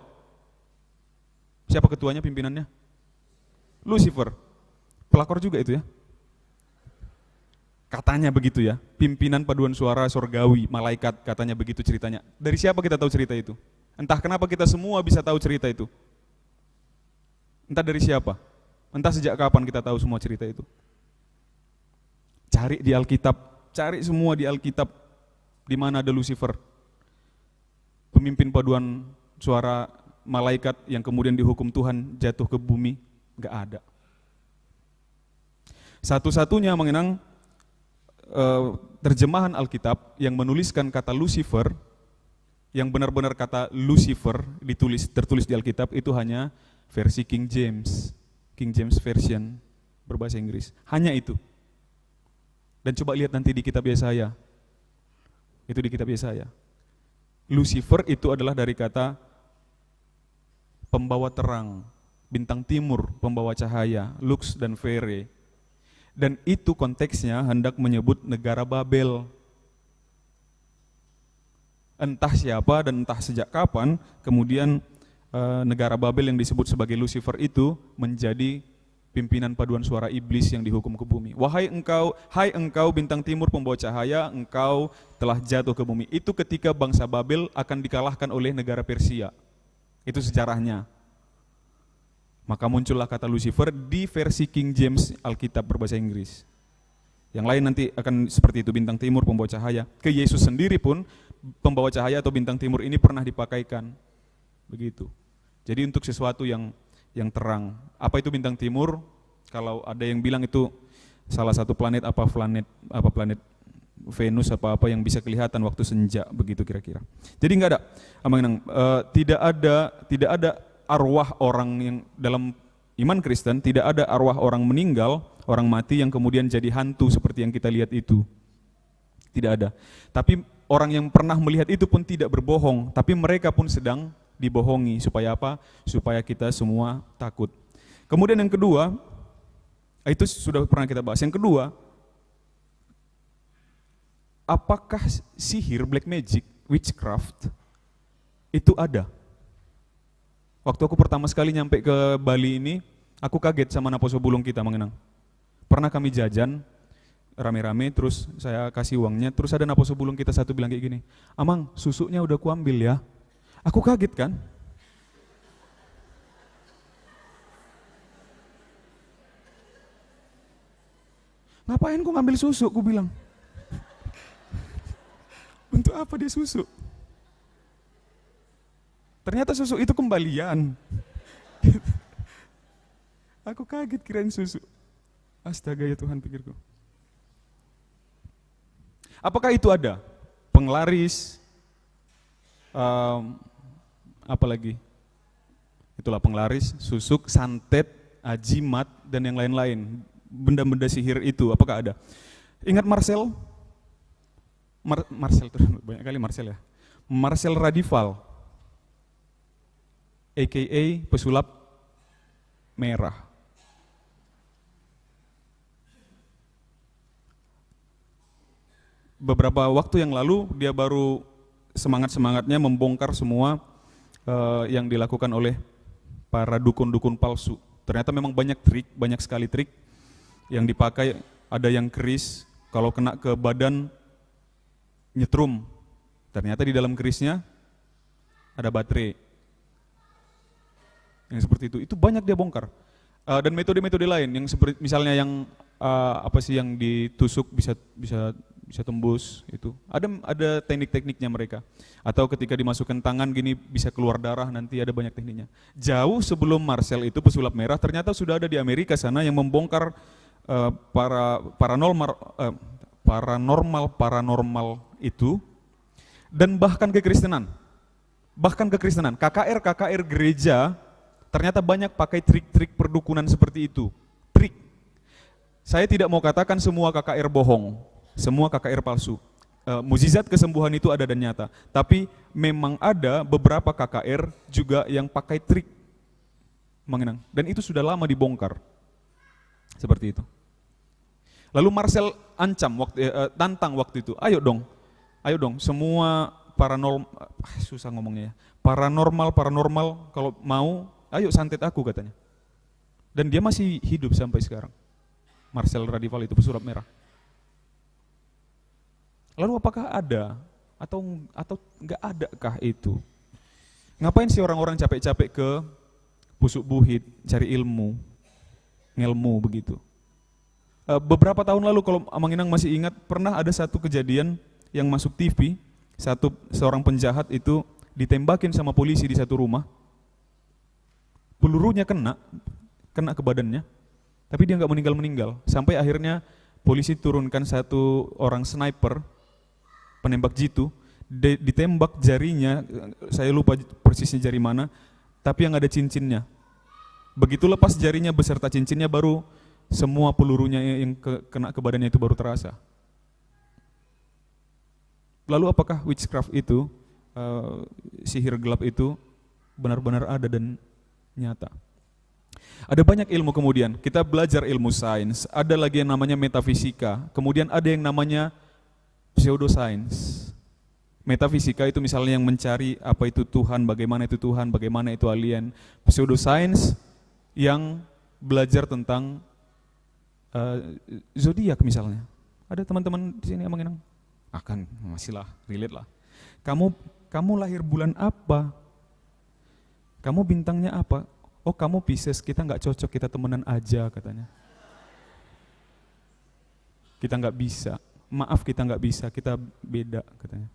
siapa ketuanya, pimpinannya? Lucifer. Pelakor juga itu ya. Katanya begitu ya, pimpinan paduan suara sorgawi, malaikat, katanya begitu ceritanya. Dari siapa kita tahu cerita itu? Entah kenapa kita semua bisa tahu cerita itu. Entah dari siapa, entah sejak kapan kita tahu semua cerita itu. Cari di Alkitab, cari semua di Alkitab, di mana ada Lucifer, pemimpin paduan suara malaikat yang kemudian dihukum Tuhan jatuh ke bumi, nggak ada. Satu-satunya mengenang terjemahan Alkitab yang menuliskan kata Lucifer, yang benar-benar kata Lucifer tertulis di Alkitab itu hanya versi King James Version berbahasa Inggris, hanya itu. Dan coba lihat nanti di kitab Yesaya, itu di kitab Yesaya. Lucifer itu adalah dari kata pembawa terang, bintang timur, pembawa cahaya, lux dan fere. Dan itu konteksnya hendak menyebut negara Babel. Entah siapa dan entah sejak kapan, kemudian negara Babel yang disebut sebagai Lucifer itu menjadi pimpinan paduan suara iblis yang dihukum ke bumi. Hai engkau bintang timur pembawa cahaya, engkau telah jatuh ke bumi. Itu ketika bangsa Babel akan dikalahkan oleh negara Persia. Itu sejarahnya. Maka muncullah kata Lucifer di versi King James Alkitab berbahasa Inggris. Yang lain nanti akan seperti itu, bintang timur pembawa cahaya. Ke Yesus sendiri pun pembawa cahaya atau bintang timur ini pernah dipakaikan. Begitu. Jadi untuk sesuatu yang terang. Apa itu bintang timur? Kalau ada yang bilang itu salah satu planet planet Venus apa yang bisa kelihatan waktu senja, begitu kira-kira. Jadi enggak ada, tidak ada arwah orang yang dalam iman Kristen, tidak ada arwah orang meninggal, orang mati yang kemudian jadi hantu seperti yang kita lihat itu. Tidak ada. Tapi orang yang pernah melihat itu pun tidak berbohong, tapi mereka pun sedang dibohongi. Supaya apa? Supaya kita semua takut. Kemudian yang kedua, itu sudah pernah kita bahas. Yang kedua, apakah sihir, black magic, witchcraft itu ada? Waktu aku pertama sekali nyampe ke Bali ini, aku kaget sama Naposo Bulung kita, mengenang. Pernah kami jajan rame-rame, terus saya kasih uangnya, terus ada Naposo Bulung kita satu bilang kayak gini, "Amang, susunya udah kuambil ya." Aku kaget kan. Ngapain kok ngambil susu, aku bilang. Untuk apa dia susu? Ternyata susu itu kembalian. Aku kaget kirain susu. Astaga ya Tuhan, pikirku. Apakah itu ada? Penglaris, apalagi? Itulah penglaris, susuk, santet, ajimat, dan yang lain-lain. Benda-benda sihir itu, apakah ada? Ingat Marcel? Marcel, banyak kali Marcel ya. Marcel Radival, a.k.a. pesulap merah. Beberapa waktu yang lalu dia baru semangat-semangatnya membongkar semua yang dilakukan oleh para dukun-dukun palsu. Ternyata memang banyak sekali trik yang dipakai ada yang keris, kalau kena ke badan nyetrum. Ternyata di dalam kerisnya ada baterai. Yang seperti itu. Itu banyak dia bongkar. Dan metode-metode lain yang seperti misalnya yang yang ditusuk bisa tembus itu. Ada teknik-tekniknya mereka. Atau ketika dimasukkan tangan gini bisa keluar darah, nanti ada banyak tekniknya. Jauh sebelum Marcel itu pesulap merah ternyata sudah ada di Amerika sana yang membongkar paranormal itu, dan bahkan kekristenan. KKR gereja ternyata banyak pakai trik-trik perdukunan seperti itu. Trik. Saya tidak mau katakan semua KKR bohong, semua KKR palsu. Mukjizat kesembuhan itu ada dan nyata. Tapi memang ada beberapa KKR juga yang pakai trik mengenang. Dan itu sudah lama dibongkar. Seperti itu. Lalu Marcel tantang waktu itu, ayo dong, semua paranormal kalau mau, ayo santet aku katanya. Dan dia masih hidup sampai sekarang. Marcel Radival itu pesulap merah. Lalu apakah ada atau nggak adakah itu? Ngapain sih orang-orang capek-capek ke Pusuk Buhit cari ngelmu begitu? Beberapa tahun lalu kalau Amanginang masih ingat, pernah ada satu kejadian yang masuk TV, seorang penjahat itu ditembakin sama polisi di satu rumah. Pelurunya kena ke badannya, tapi dia nggak meninggal. Sampai akhirnya polisi turunkan satu orang sniper, penembak jitu, ditembak jarinya, saya lupa persisnya jari mana, tapi yang ada cincinnya. Begitu lepas jarinya beserta cincinnya, baru semua pelurunya yang kena ke badannya itu baru terasa. Lalu apakah witchcraft itu, sihir gelap itu benar-benar ada dan nyata? Ada banyak ilmu kemudian, kita belajar ilmu sains, ada lagi yang namanya metafisika, kemudian ada yang namanya pseudoscience. Metafisika itu misalnya yang mencari apa itu Tuhan, bagaimana itu alien. Pseudoscience yang belajar tentang zodiak misalnya. Ada teman-teman di sini yang mengenang? Masih lah, relate lah. Kamu lahir bulan apa? Kamu bintangnya apa? Oh, kamu Pisces, kita nggak cocok, kita temenan aja katanya. Kita nggak bisa. Maaf, kita nggak bisa, kita beda katanya.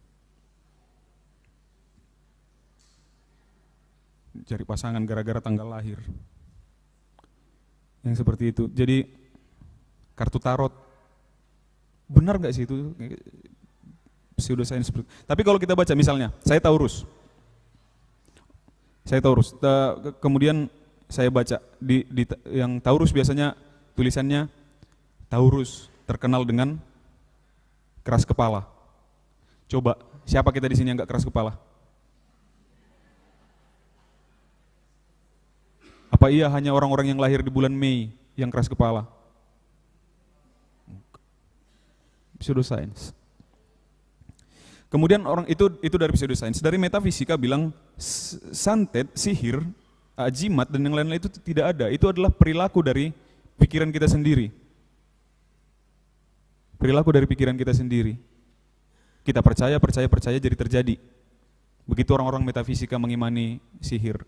Cari pasangan gara-gara tanggal lahir. Yang seperti itu. Jadi kartu tarot, benar nggak sih itu pseudoscience? Tapi kalau kita baca misalnya, saya Taurus, kemudian saya baca di yang Taurus biasanya tulisannya Taurus terkenal dengan keras kepala. Coba siapa kita di sini yang nggak keras kepala? Apa iya hanya orang-orang yang lahir di bulan Mei yang keras kepala? Pseudoscience. Kemudian orang itu dari pseudoscience. Dari metafisika bilang santet, sihir, jimat dan yang lain-lain itu tidak ada. Itu adalah perilaku dari pikiran kita sendiri. Perilaku dari pikiran kita sendiri. Kita percaya jadi terjadi. Begitu orang-orang metafisika mengimani sihir.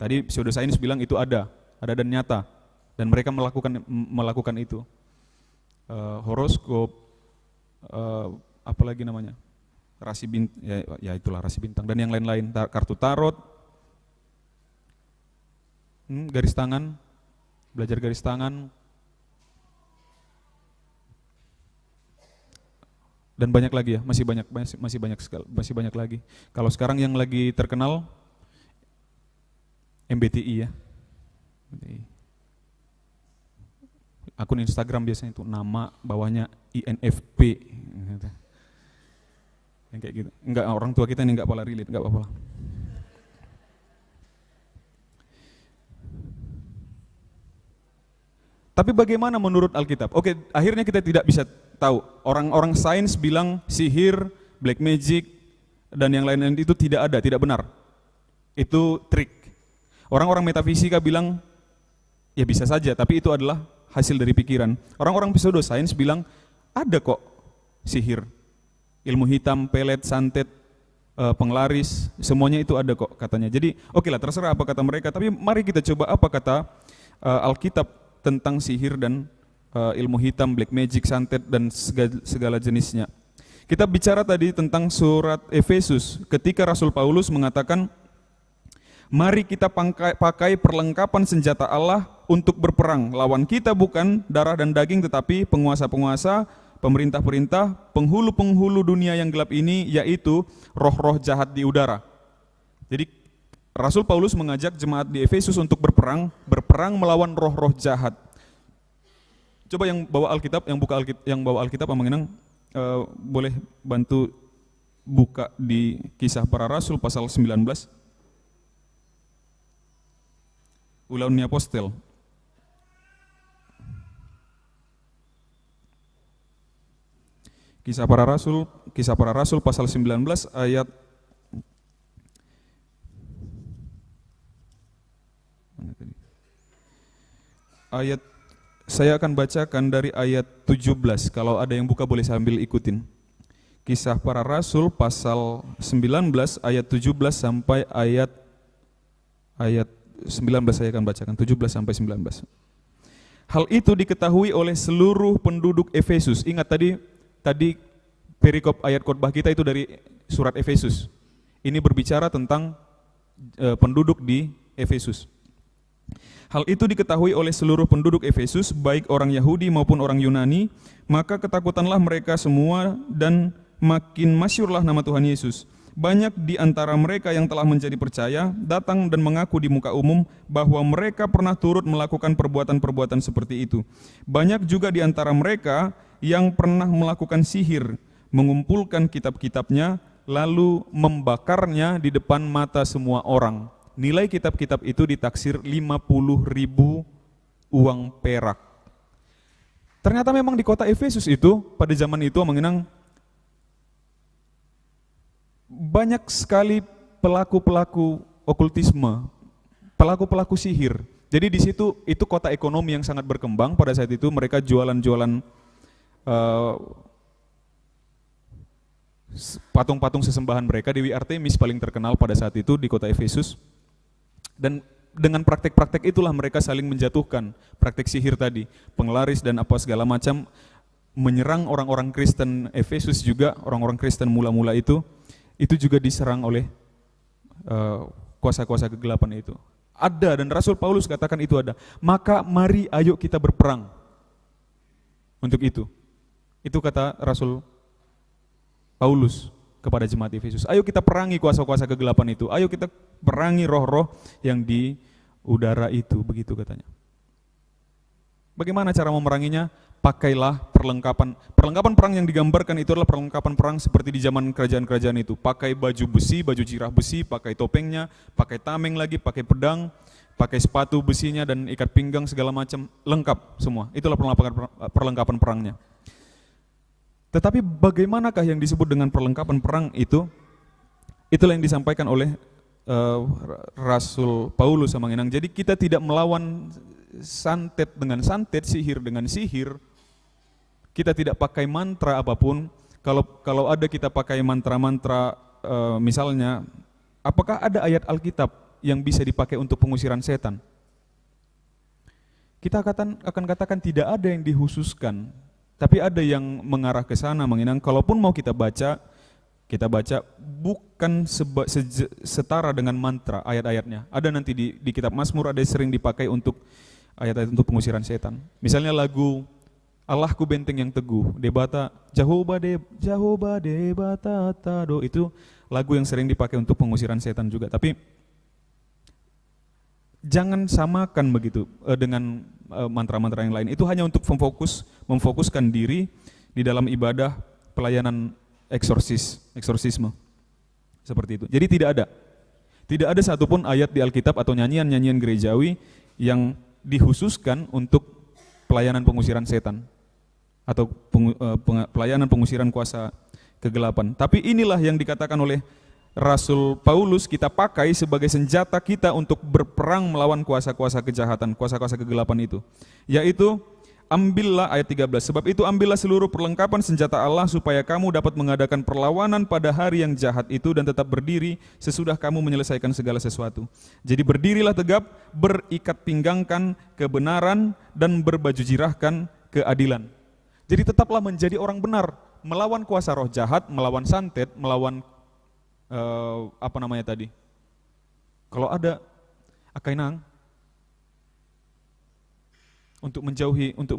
Tadi pseudoscience bilang itu ada dan nyata, dan mereka melakukan itu. Horoskop, apalagi namanya, rasi bintang, ya itulah rasi bintang dan yang lain-lain, kartu tarot, garis tangan, belajar garis tangan, dan banyak lagi ya, masih banyak lagi. Kalau sekarang yang lagi terkenal MBTI ya, akun Instagram biasanya itu nama bawahnya INFP, yang kayak gitu. Enggak, orang tua kita ini enggak pola relate, enggak apa-apa. Tapi bagaimana menurut Alkitab? Oke, akhirnya kita tidak bisa tahu. Orang-orang sains bilang sihir, black magic, dan yang lain-lain itu tidak ada, tidak benar. Itu trik. Orang-orang metafisika bilang, ya bisa saja, tapi itu adalah hasil dari pikiran. Orang-orang pseudosains bilang ada kok sihir, ilmu hitam, pelet, santet, penglaris, semuanya itu ada kok katanya. Jadi oke lah, terserah apa kata mereka, tapi mari kita coba apa kata Alkitab tentang sihir dan ilmu hitam, black magic, santet dan segala jenisnya. Kita bicara tadi tentang surat Efesus ketika Rasul Paulus mengatakan, mari kita pakai perlengkapan senjata Allah untuk berperang. Lawan kita bukan darah dan daging, tetapi penguasa-penguasa, pemerintah-pemerintah, penghulu-penghulu dunia yang gelap ini, yaitu roh-roh jahat di udara. Jadi Rasul Paulus mengajak jemaat di Efesus untuk berperang melawan roh-roh jahat. Coba yang bawa Alkitab, yang bawa Alkitab Amang Inang, boleh bantu buka di Kisah Para Rasul pasal 19. Ulaun Apostel. Kisah Para Rasul pasal 19 ayat saya akan bacakan dari ayat 17. Kalau ada yang buka boleh sambil ikutin. Kisah Para Rasul pasal 19 ayat 17 sampai ayat 19 saya akan bacakan 17 sampai 19. Hal itu diketahui oleh seluruh penduduk Efesus. Ingat tadi perikop ayat khotbah kita itu dari surat Efesus. Ini berbicara tentang penduduk di Efesus. Hal itu diketahui oleh seluruh penduduk Efesus, baik orang Yahudi maupun orang Yunani, maka ketakutanlah mereka semua dan makin masyhurlah nama Tuhan Yesus. Banyak di antara mereka yang telah menjadi percaya datang dan mengaku di muka umum bahwa mereka pernah turut melakukan perbuatan-perbuatan seperti itu. Banyak juga di antara mereka yang pernah melakukan sihir, mengumpulkan kitab-kitabnya, lalu membakarnya di depan mata semua orang. Nilai kitab-kitab itu ditaksir 50.000 uang perak. Ternyata memang di kota Efesus itu, pada zaman itu mengenang banyak sekali pelaku-pelaku okultisme, pelaku-pelaku sihir. Jadi di situ itu kota ekonomi yang sangat berkembang pada saat itu. Mereka jualan-jualan patung-patung sesembahan mereka. Dewi Artemis paling terkenal pada saat itu di kota Efesus. Dan dengan praktek-praktek itulah mereka saling menjatuhkan, praktek sihir tadi, penglaris dan apa segala macam, menyerang orang-orang Kristen Efesus juga, orang-orang Kristen mula-mula itu juga diserang oleh kuasa-kuasa kegelapan itu. Ada, dan Rasul Paulus katakan itu ada. Maka mari ayo kita berperang untuk itu. Itu kata Rasul Paulus kepada jemaat Efesus. Ayo kita perangi kuasa-kuasa kegelapan itu. Ayo kita perangi roh-roh yang di udara itu, begitu katanya. Bagaimana cara memeranginya? Pakailah perlengkapan perang yang digambarkan itu adalah perlengkapan perang seperti di zaman kerajaan-kerajaan itu. Pakai baju besi, baju jirah besi, pakai topengnya, pakai tameng lagi, pakai pedang, pakai sepatu besinya dan ikat pinggang segala macam, lengkap semua. Itulah perlengkapan perangnya. Tetapi bagaimanakah yang disebut dengan perlengkapan perang itu? Itulah yang disampaikan oleh Rasul Paulus sama Inang. Jadi kita tidak melawan santet dengan santet, sihir dengan sihir. Kita tidak pakai mantra apapun. Kalau ada kita pakai mantra-mantra, misalnya, apakah ada ayat Alkitab yang bisa dipakai untuk pengusiran setan? Kita akan katakan tidak ada yang dikhususkan. Tapi ada yang mengarah ke sana, menginang. Kalaupun mau kita baca bukan setara dengan mantra ayat-ayatnya. Ada nanti di kitab Mazmur, ada sering dipakai untuk ayat-ayat untuk pengusiran setan. Misalnya lagu Allahku benteng yang teguh, debata Jehovah debata tado, itu lagu yang sering dipakai untuk pengusiran setan juga. Tapi jangan samakan begitu dengan mantra-mantra yang lain. Itu hanya untuk memfokuskan diri di dalam ibadah pelayanan eksorsisme. Seperti itu. Jadi tidak ada satupun ayat di Alkitab atau nyanyian-nyanyian gerejawi yang dikhususkan untuk pelayanan pengusiran setan atau pelayanan pengusiran kuasa kegelapan. Tapi inilah yang dikatakan oleh Rasul Paulus, kita pakai sebagai senjata kita untuk berperang melawan kuasa-kuasa kejahatan, kuasa-kuasa kegelapan itu. Yaitu ambillah, ayat 13, sebab itu ambillah seluruh perlengkapan senjata Allah supaya kamu dapat mengadakan perlawanan pada hari yang jahat itu dan tetap berdiri sesudah kamu menyelesaikan segala sesuatu. Jadi berdirilah tegap, berikat pinggangkan kebenaran dan berbaju jirahkan keadilan. Jadi tetaplah menjadi orang benar, melawan kuasa roh jahat, melawan santet, melawan kalau ada akainang untuk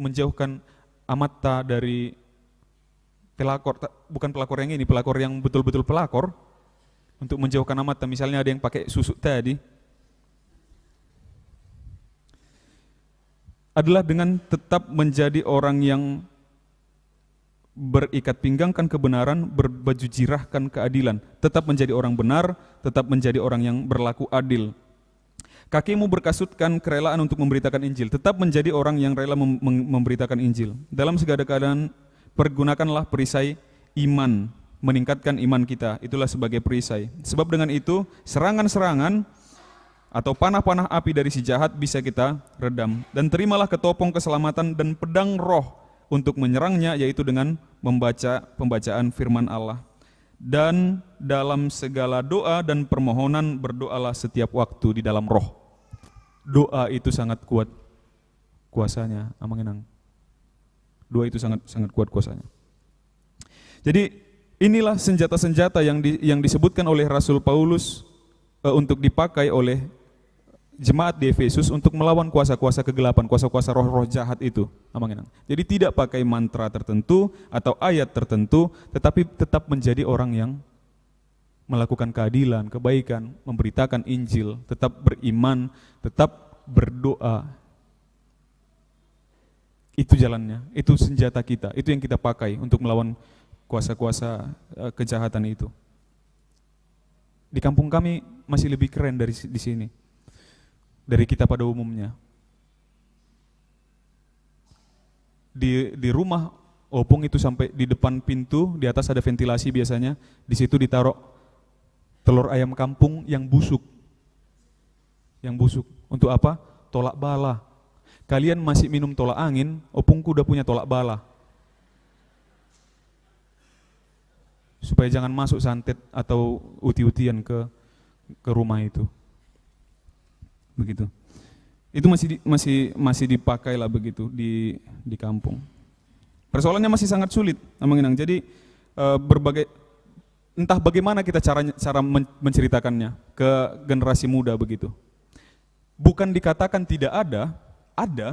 menjauhkan amata dari pelakor, bukan pelakor yang ini, pelakor yang betul-betul pelakor, untuk menjauhkan amata, misalnya ada yang pakai susuk tadi, adalah dengan tetap menjadi orang yang berikat pinggangkan kebenaran, berbaju jirahkan keadilan, tetap menjadi orang benar, tetap menjadi orang yang berlaku adil. Kakimu berkasutkan kerelaan untuk memberitakan Injil, tetap menjadi orang yang rela memberitakan Injil. Dalam segala keadaan pergunakanlah perisai iman, meningkatkan iman kita, itulah sebagai perisai. Sebab dengan itu serangan-serangan atau panah-panah api dari si jahat bisa kita redam. Dan terimalah ketopong keselamatan dan pedang roh untuk menyerangnya, yaitu dengan membaca pembacaan firman Allah. Dan dalam segala doa dan permohonan berdoalah setiap waktu di dalam roh. Doa itu sangat kuat kuasanya, amanginang. Doa itu sangat kuat kuasanya. Jadi inilah senjata-senjata yang disebutkan oleh Rasul Paulus untuk dipakai oleh jemaat di Efesus untuk melawan kuasa-kuasa kegelapan, kuasa-kuasa roh-roh jahat itu. Jadi tidak pakai mantra tertentu atau ayat tertentu, tetapi tetap menjadi orang yang melakukan keadilan, kebaikan, memberitakan Injil, tetap beriman, tetap berdoa. Itu jalannya, itu senjata kita, itu yang kita pakai untuk melawan kuasa-kuasa kejahatan itu. Di kampung kami masih lebih keren dari di sini, dari kita pada umumnya. Di rumah opung itu sampai di depan pintu, di atas ada ventilasi biasanya, di situ ditaruh telur ayam kampung yang busuk. Yang busuk. Untuk apa? Tolak bala. Kalian masih minum tolak angin, opungku udah punya tolak bala. Supaya jangan masuk santet atau uti-utian ke rumah itu. Begitu. Itu masih dipakai lah begitu di kampung. Persoalannya masih sangat sulit, Jadi entah bagaimana kita cara menceritakannya ke generasi muda begitu. Bukan dikatakan tidak ada,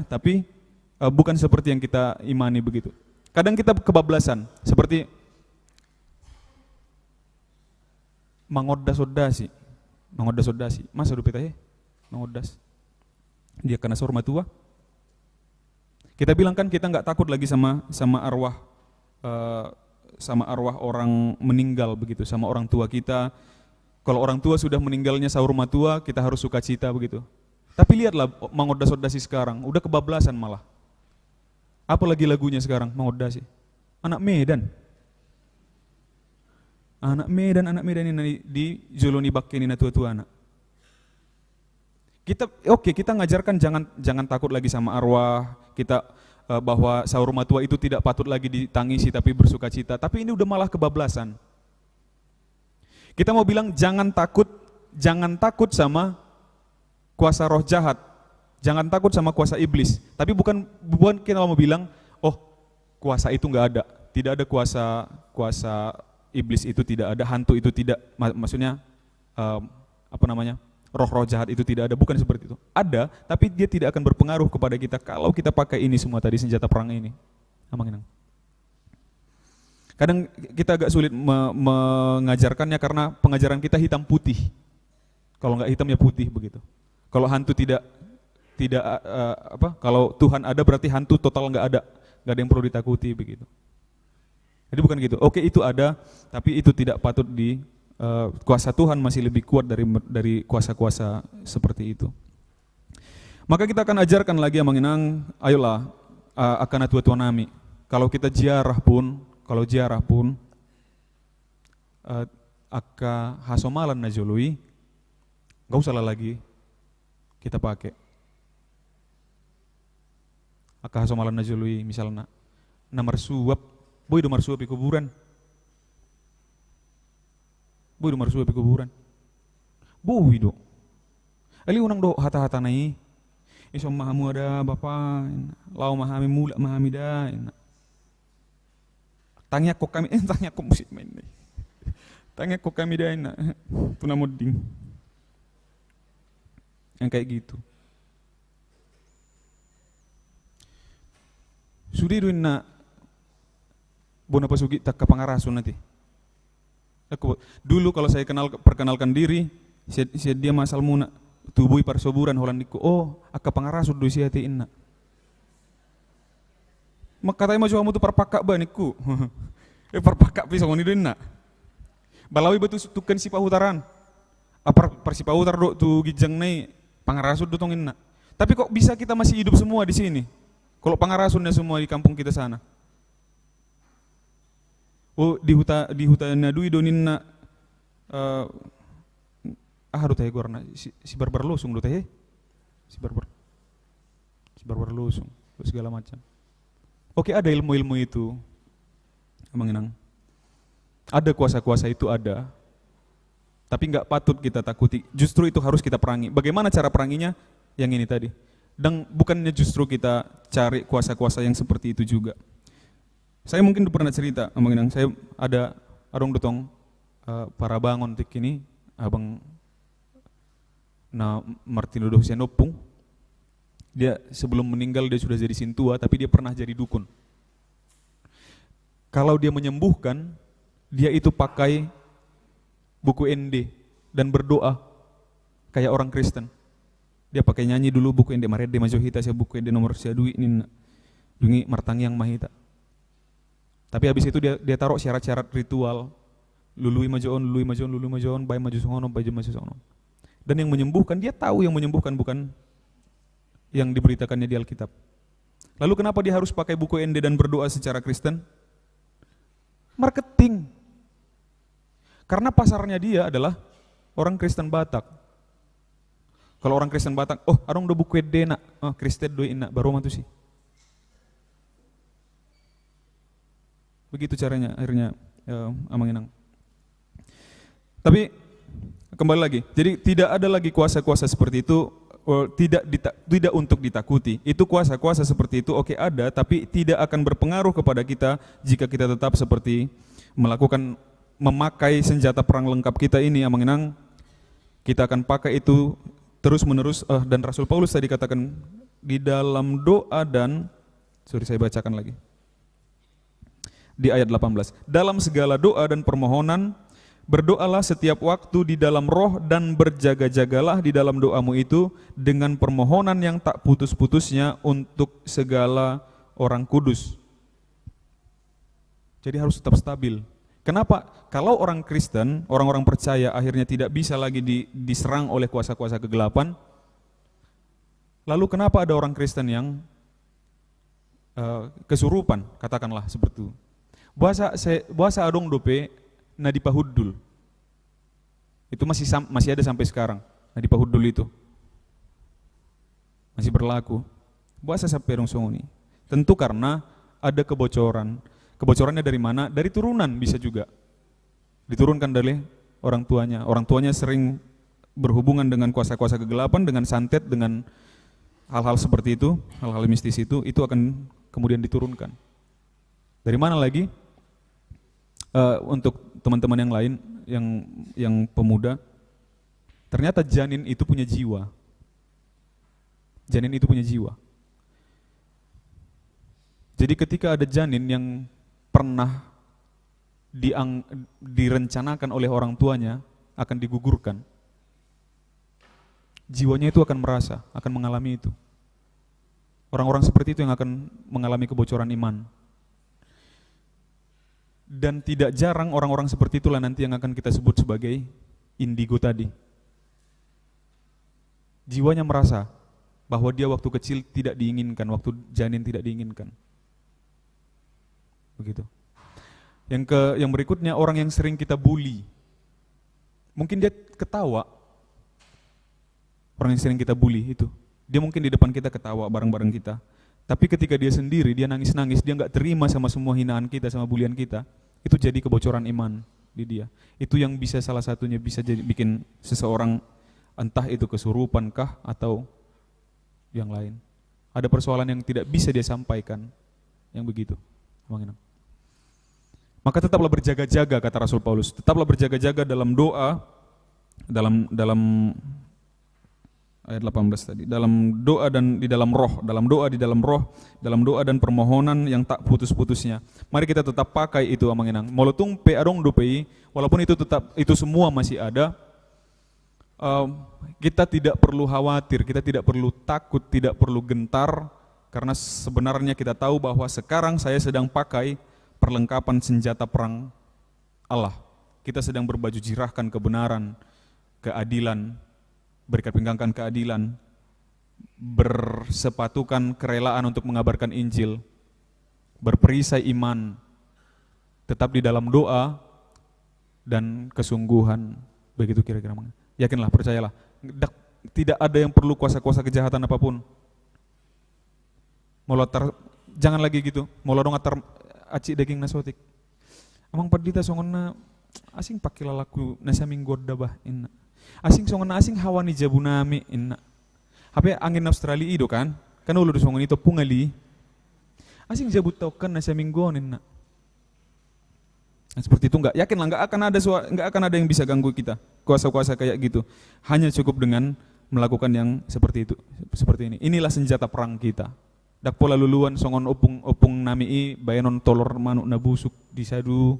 tapi bukan seperti yang kita imani begitu. Kadang kita kebablasan, seperti mangodas sodasi, masa dupita mangodas. Dia kena sorma tua. Kita bilang kan kita nggak takut lagi sama arwah orang meninggal begitu, sama orang tua kita. Kalau orang tua sudah meninggalnya sahur matua, kita harus sukacita begitu. Tapi lihatlah mangodasi sekarang, udah kebablasan malah. Apalagi lagunya sekarang, mangodasi. Anak Medan ini di Joloni Bakkeni na tua-tua anak. Kita ngajarkan jangan takut lagi sama arwah, kita bahwa sahur matua itu tidak patut lagi ditangisi tapi bersukacita. Tapi ini udah malah kebablasan. Kita mau bilang jangan takut sama kuasa roh jahat, jangan takut sama kuasa iblis. Tapi bukan kita mau bilang, oh kuasa itu nggak ada, tidak ada kuasa iblis itu tidak ada, hantu itu tidak, maksudnya roh-roh jahat itu tidak ada, bukan seperti itu. Ada, tapi dia tidak akan berpengaruh kepada kita kalau kita pakai ini semua tadi, senjata perang ini. Kadang kita agak sulit mengajarkannya karena pengajaran kita hitam putih. Kalau nggak hitam ya putih begitu. Kalau hantu kalau Tuhan ada berarti hantu total nggak ada yang perlu ditakuti begitu. Jadi bukan gitu. Oke, itu ada, tapi itu tidak patut kuasa Tuhan masih lebih kuat dari kuasa-kuasa seperti itu. Maka kita akan ajarkan lagi yang mengenang, ayolah akan tua nami. Kalau kita ziarah pun aka hasomalan najului, nggak usah lagi kita pakai. Aka somalan na jului misalna na marsuap, boy do marsuap di kuburan. Boy do marsuap di kuburan. Boy do. Ali unang do hata-hata nai. Isom mahamu ada bapa, lau mahami mula mahami da. Tanya kok kami, tanya kok musik main nih. Tanya kok kami da ina, tunamuding. Yang kayak gitu. Sudah itu na bona pasuki tak kapangarasun nanti. Aku dulu kalau saya perkenalkan diri, saya dia masal muna tubui parsoburan holandiku. Oh, akka pangarasud do sia ti inna. Makatay mo kamu tu parpakak ba niku. Parpakak pisang ni do inna. Balawi betu tukan si pahutaran. Apa si pahutar do tu gijang nai pangarasud do tong inna. Tapi kok bisa kita masih hidup semua di sini? Kalau pangarasudnya semua di kampung kita sana. Oh, di hutan dui do ninna haru teh gorna si barbar lusung do teh. Si barbar lusung segala macam. Oke, ada ilmu-ilmu itu. Mengenang. Ada kuasa-kuasa itu ada. Tapi enggak patut kita takuti. Justru itu harus kita perangi. Bagaimana cara peranginya? Yang ini tadi. Dan bukannya justru kita cari kuasa-kuasa yang seperti itu juga. Saya mungkin pernah cerita, mengenang saya ada arong dotong para bangun tik ini abang na Martino Dosianopung. Dia sebelum meninggal dia sudah jadi sintua, tapi dia pernah jadi dukun. Kalau dia menyembuhkan, dia itu pakai buku ND dan berdoa kayak orang Kristen. Dia pakai nyanyi dulu buku ND Marede Majohita, saya buku ND nomor sia dui ini dungi Martangyang Mahita. Tapi habis itu dia taruh syarat-syarat ritual. Lului majoon, bay maju songono, bay maju songono. Dan yang menyembuhkan, dia tahu yang menyembuhkan bukan yang diberitakannya di Alkitab. Lalu kenapa dia harus pakai buku ND dan berdoa secara Kristen? Marketing. Karena pasarnya dia adalah orang Kristen Batak. Kalau orang Kristen Batak, oh arong do buku ND nak, Kristen do ina, baru matu sih. Begitu caranya akhirnya Amanginang. Tapi kembali lagi, jadi tidak ada lagi kuasa-kuasa seperti itu, tidak untuk ditakuti. Itu kuasa-kuasa seperti itu oke ada, tapi tidak akan berpengaruh kepada kita jika kita tetap seperti memakai senjata perang lengkap kita ini. Amanginang, kita akan pakai itu terus menerus. Dan Rasul Paulus tadi katakan di dalam doa dan, saya bacakan lagi. Di ayat 18, dalam segala doa dan permohonan, berdoalah setiap waktu di dalam roh dan berjaga-jagalah di dalam doamu itu dengan permohonan yang tak putus-putusnya untuk segala orang kudus. Jadi harus tetap stabil. Kenapa? Kalau orang Kristen, orang-orang percaya akhirnya tidak bisa lagi diserang oleh kuasa-kuasa kegelapan, lalu kenapa ada orang Kristen yang kesurupan, katakanlah seperti itu. Bahasa adong dope na dipahuddul. Itu masih ada sampai sekarang. Na dipahuddul itu masih berlaku. Bahasa sampai dong songoni. Tentu karena ada kebocoran. Kebocorannya dari mana? Dari turunan bisa juga. Diturunkan dari orang tuanya. Orang tuanya sering berhubungan dengan kuasa-kuasa kegelapan, dengan santet, dengan hal-hal seperti itu, hal-hal mistis itu akan kemudian diturunkan. Dari mana lagi? Untuk teman-teman yang lain, yang pemuda, ternyata janin itu punya jiwa. Janin itu punya jiwa. Jadi ketika ada janin yang pernah direncanakan oleh orang tuanya akan digugurkan, jiwanya itu akan merasa, akan mengalami itu. Orang-orang seperti itu yang akan mengalami kebocoran iman. Dan tidak jarang orang-orang seperti itulah nanti yang akan kita sebut sebagai indigo tadi. Jiwanya merasa bahwa dia waktu kecil tidak diinginkan, waktu janin tidak diinginkan. Begitu. Yang berikutnya, orang yang sering kita bully. Mungkin dia ketawa. Orang yang sering kita bully itu. Dia mungkin di depan kita ketawa bareng-bareng kita. Tapi ketika dia sendiri, dia nangis-nangis, dia nggak terima sama semua hinaan kita, sama bulian kita, itu jadi kebocoran iman di dia. Itu yang bisa salah satunya bisa jadi bikin seseorang entah itu kesurupan kah atau yang lain. Ada persoalan yang tidak bisa dia sampaikan, yang begitu. Maka tetaplah berjaga-jaga, kata Rasul Paulus. Tetaplah berjaga-jaga dalam doa, dalam ayat 18 tadi, dalam doa dan di dalam roh, dalam doa di dalam roh, dalam doa dan permohonan yang tak putus-putusnya. Mari kita tetap pakai itu amanginang. Molotung pe adong dopei, walaupun itu semua masih ada, kita tidak perlu khawatir, kita tidak perlu takut, tidak perlu gentar, karena sebenarnya kita tahu bahwa sekarang saya sedang pakai perlengkapan senjata perang Allah. Kita sedang berbaju jirahkan kebenaran, keadilan, berikat pinggangkan keadilan, bersepatukan kerelaan untuk mengabarkan Injil, berperisai iman, tetap di dalam doa dan kesungguhan. Begitu kira-kira. Yakinlah, percayalah, tidak ada yang perlu kuasa-kuasa kejahatan apapun. Jangan lagi gitu, molodong atar aci daging nasotik. Amang perdita songonna asing pakai lalaku nasaming gorda bah inna. Asing songonna asing hawani jabunami inna. Hape angin Australia itu kan ulu songon itu pungali. Asing jabut token nasaming gon inna. Nah, seperti itu enggak, yakinlah enggak akan ada yang bisa ganggu kita. Kuasa-kuasa kayak gitu. Hanya cukup dengan melakukan yang seperti itu, seperti ini. Inilah senjata perang kita. Dak pola luluan songon opung nami bayanon tolor manuk nabusuk disadu.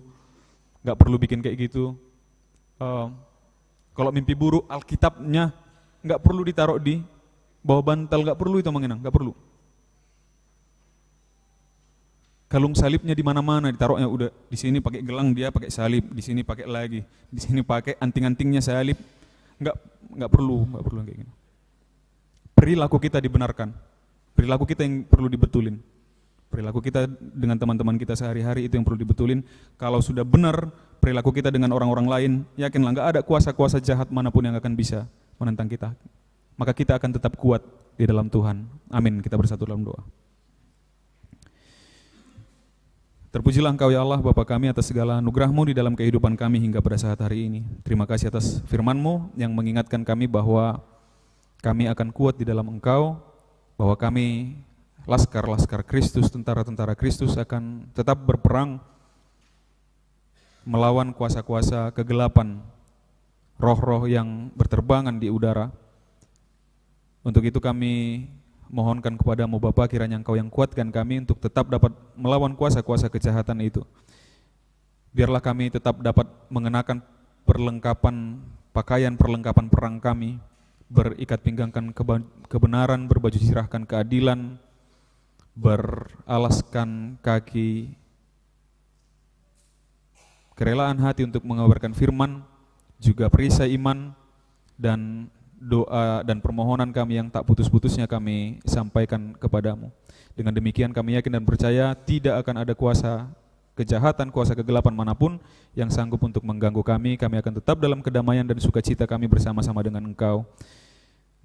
Enggak perlu bikin kayak gitu. Kalau mimpi buruk, Alkitabnya enggak perlu ditaruh di bawah bantal, enggak perlu itu mengenang, enggak perlu. Kalung salibnya di mana-mana ditaruhnya, udah di sini pakai gelang dia pakai salib, di sini pakai lagi, di sini pakai anting-antingnya salib. Enggak perlu kayak gitu. Perilaku kita dibenarkan. Perilaku kita yang perlu dibetulin. Perilaku kita dengan teman-teman kita sehari-hari itu yang perlu dibetulin. Kalau sudah benar perilaku kita dengan orang-orang lain, yakinlah enggak ada kuasa-kuasa jahat manapun yang akan bisa menentang kita. Maka kita akan tetap kuat di dalam Tuhan. Amin. Kita bersatu dalam doa. Terpujilah Engkau ya Allah Bapa kami atas segala anugerah-Mu di dalam kehidupan kami hingga pada saat hari ini. Terima kasih atas firman-Mu yang mengingatkan kami bahwa kami akan kuat di dalam Engkau, bahwa kami laskar-laskar Kristus, tentara-tentara Kristus akan tetap berperang melawan kuasa-kuasa kegelapan, roh-roh yang berterbangan di udara. Untuk itu kami mohonkan kepadamu Bapa, kiranya Engkau yang kuatkan kami untuk tetap dapat melawan kuasa-kuasa kejahatan itu. Biarlah kami tetap dapat mengenakan pakaian perlengkapan perang kami, berikat pinggangkan kebenaran, berbaju sirahkan keadilan, beralaskan kaki kerelaan hati untuk mengabarkan firman, juga perisai iman, dan doa dan permohonan kami yang tak putus-putusnya kami sampaikan kepadamu. Dengan demikian kami yakin dan percaya tidak akan ada kuasa kejahatan, kuasa kegelapan manapun yang sanggup untuk mengganggu kami. Kami akan tetap dalam kedamaian dan sukacita kami bersama-sama dengan Engkau.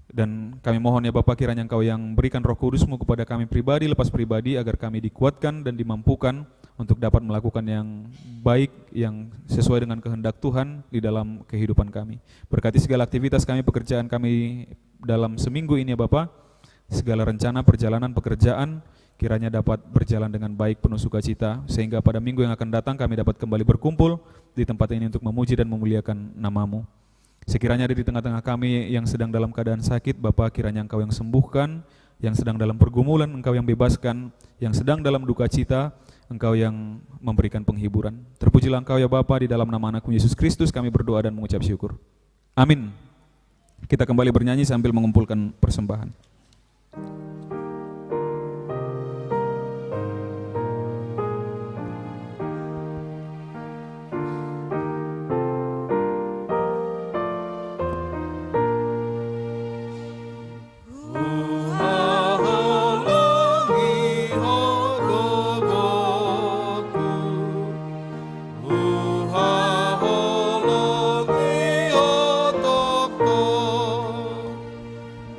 Dan kami mohon ya Bapa, kiranya Engkau yang berikan Roh Kudus-Mu kepada kami pribadi lepas pribadi, agar kami dikuatkan dan dimampukan untuk dapat melakukan yang baik, yang sesuai dengan kehendak Tuhan di dalam kehidupan kami. Berkati segala aktivitas kami, pekerjaan kami dalam seminggu ini ya Bapa. Segala rencana, perjalanan, pekerjaan kiranya dapat berjalan dengan baik, penuh sukacita, sehingga pada minggu yang akan datang kami dapat kembali berkumpul di tempat ini untuk memuji dan memuliakan nama-Mu. Sekiranya ada di tengah-tengah kami yang sedang dalam keadaan sakit, Bapa, kiranya Engkau yang sembuhkan, yang sedang dalam pergumulan, Engkau yang bebaskan, yang sedang dalam duka cita, Engkau yang memberikan penghiburan. Terpujilah Engkau ya Bapa, di dalam nama Anak-Mu Yesus Kristus kami berdoa dan mengucap syukur. Amin. Kita kembali bernyanyi sambil mengumpulkan persembahan.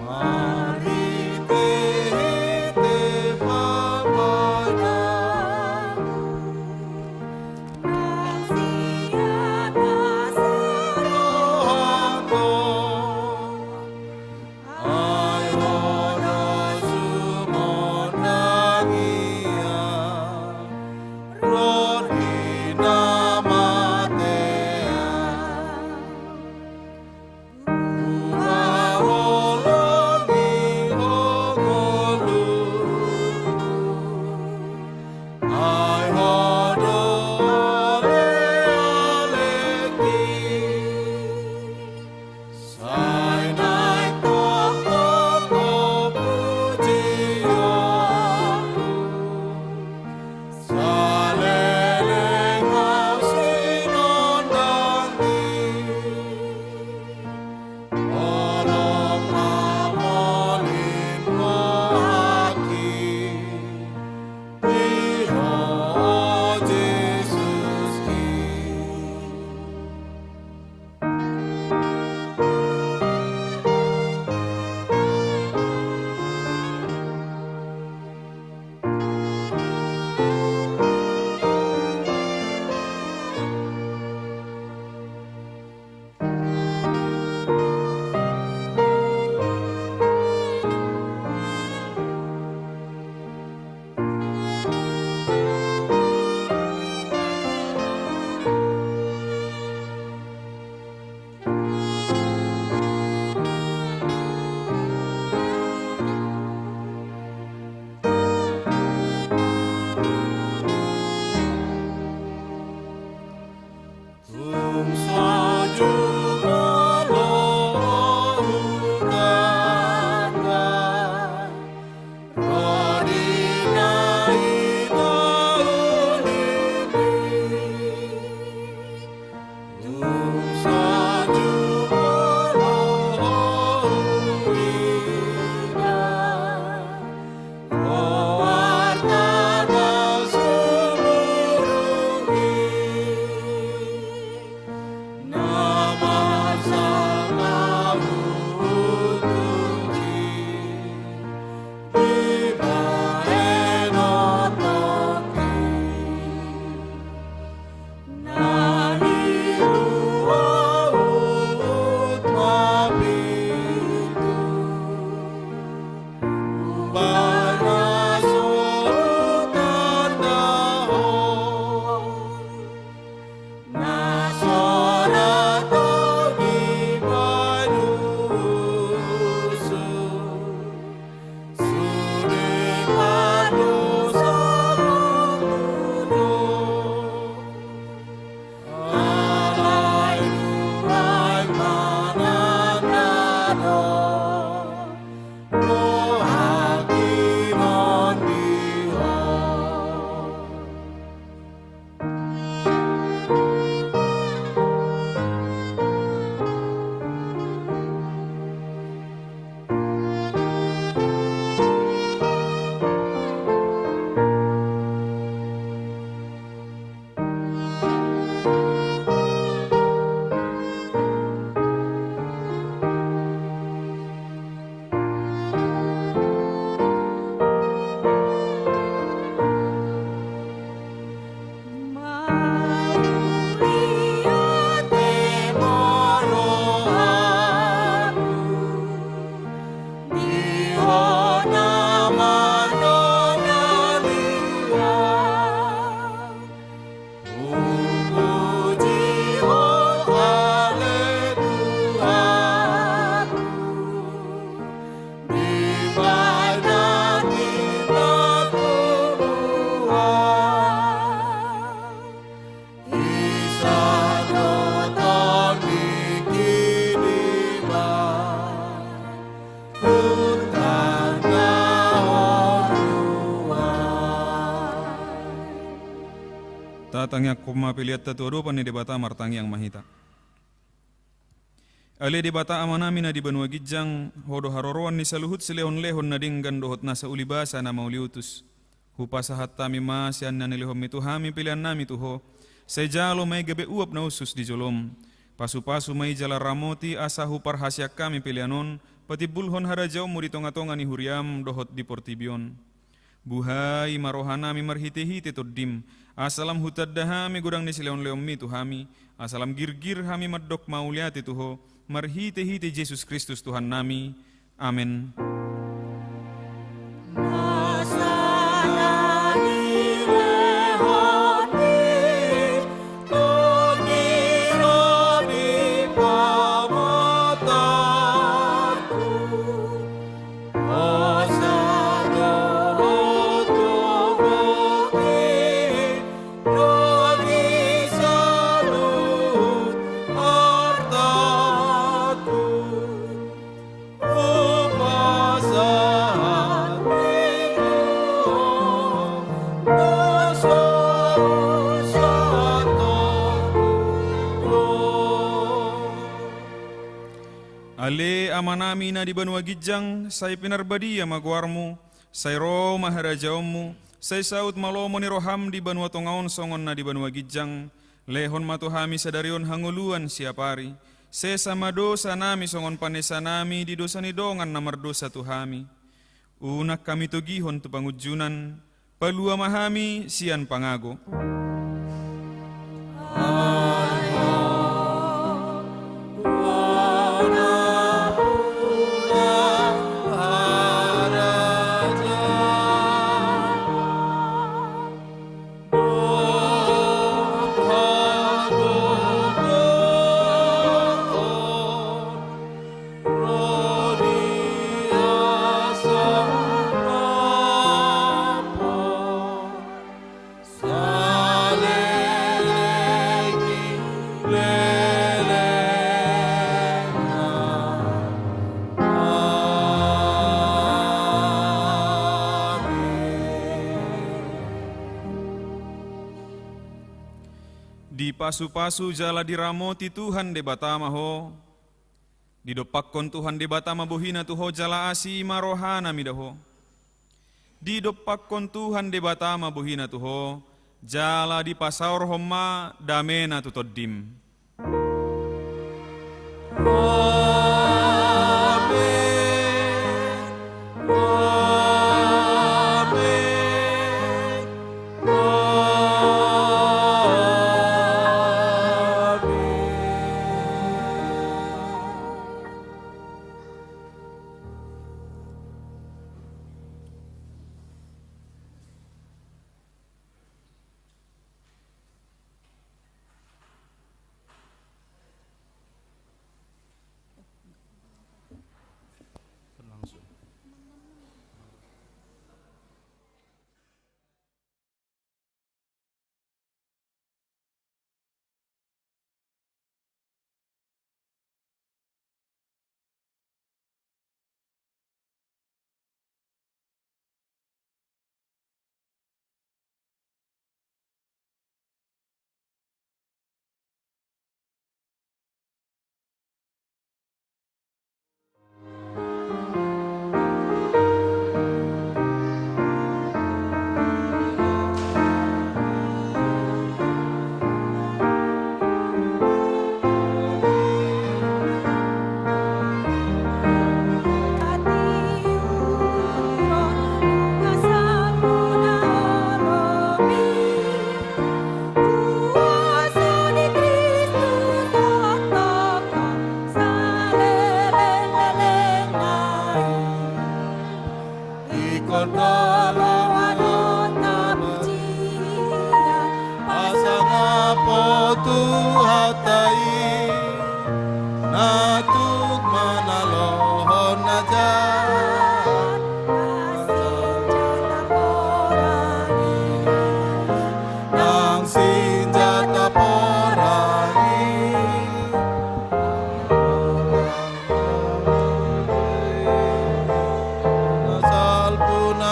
Mari Tatangya kuma pilihat tatuarupan ni debata martang yang mahita. Ale debata amanami na di banua gijang hodo haroroan ni saluhut silehon lehon na dinggan dohot nasa ulibasa na mauliutus. Hupasahat tami masyan na nilihom itu hami pilihan nami tuho. Sejalo may gabe uap na usus di jolom. Pasu-pasu may jala ramoti asa hupar hasyak kami pilihanon. Pati bulhon harajaw mo di tonga-tonga ni huriam dohot di portibion. Buhay marohanami marhiti-hiti toddim. Asalam hutad dahami gudang ni sileon leom mi tuhami. Asalam girgir hami maddok mauliati tuho. Marhiti-hiti Yesus Kristus Tuhan nami. Amin. Ale amanami na di banua gijang, say pinarbadiya magwarmu, say ro maharajaommu, say saut malomo ni roham di banua tongaon songon na di banua gijang, lehon matuhami sadarion hanguluan siapari, say sama dosa nami songon panesa nami di dosa ni dongan na mardosa tuhami. Unak kami togihon tu pangujunan, palua mahami sian pangago. Di pasu-pasu jala diramoti Tuhan de batama ho. Di dopakkon Tuhan de batama bohina tuho jala asi marohana midaho. Di dopakkon Tuhan de batama bohina tuho jala di pasaur homma damena tutoddim.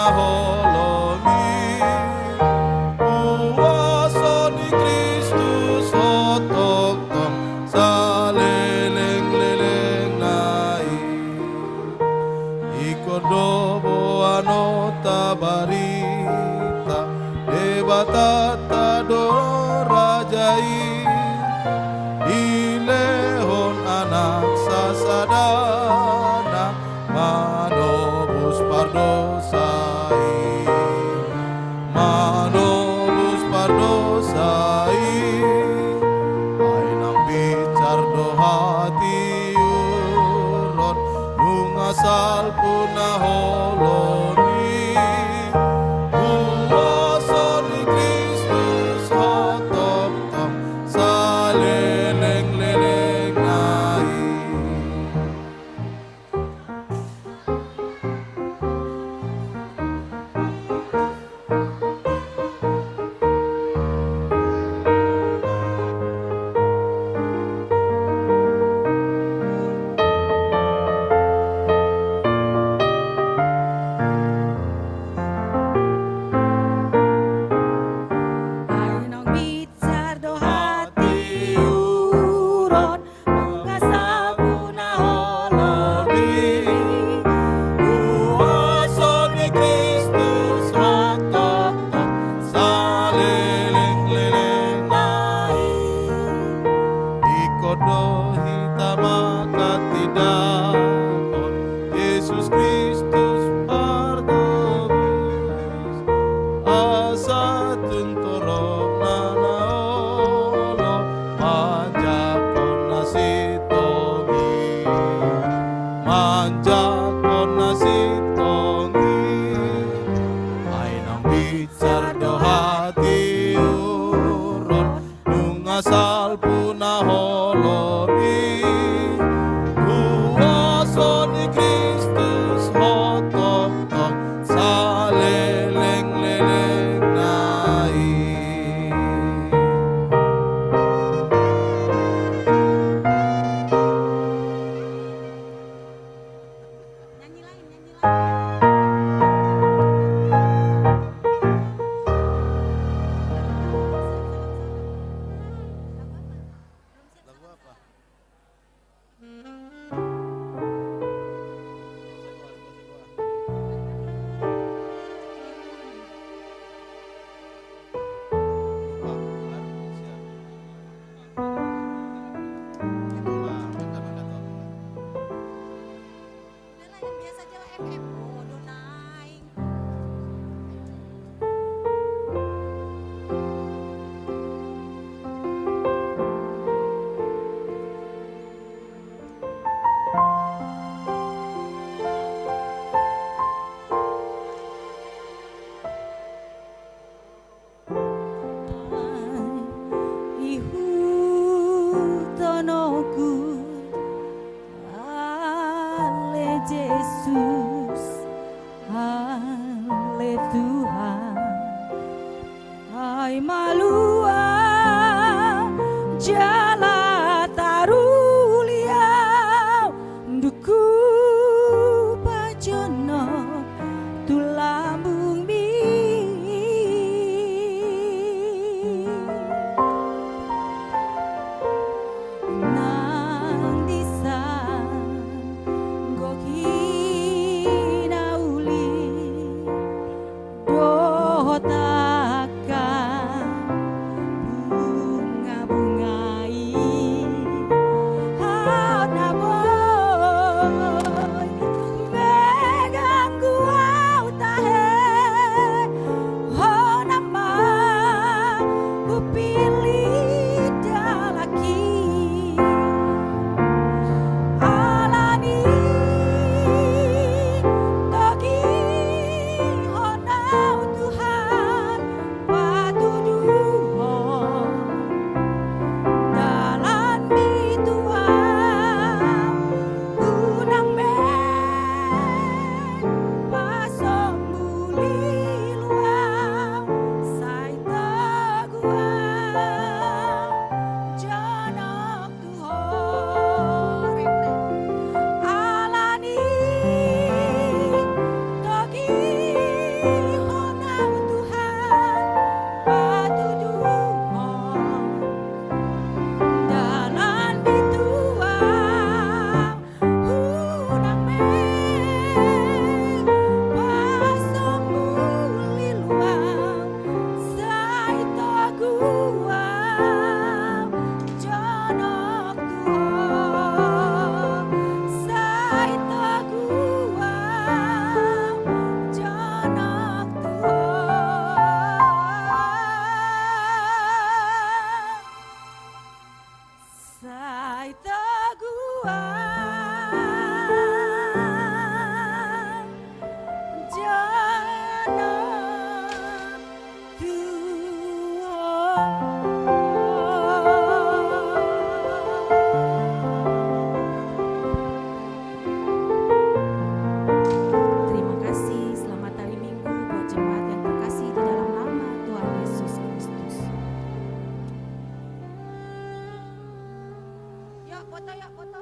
Holomi, uwasoni tata dorajai ilehon anak sasadana manobus pardosai manobus pardosai ainang bicar do hati uron lungasal punaholoni huwasoni Kristus hotok tok saleleng-leleng nai. Ainong bicar do hati uron nungasal punaholoni Huwasoni Kristus hotok tok saleleng-leleng nai. Ikodo hitama katidakon Yesus Kristus pardobis asa tunturok nanaolo manjakon nasitongi manjakon nasitongi ainang bicar do hati uron lungasal punaholoni huwasoni Kristus hotok tok saleleng-leleng nai. nyanyi lain Lagu apa? Lala yang biasa aja lah FM bodoh naik. Ihu tonoku ale Yesus ale Tuhan ai malua jala tarulia duku pajono tulambung mi nang disa gokina uli dotakan bunga-bungai Terima kasih, selamat hari Minggu buat jemaat yang terkasih di dalam nama Tuhan Yesus Kristus. Yuk foto, yuk foto.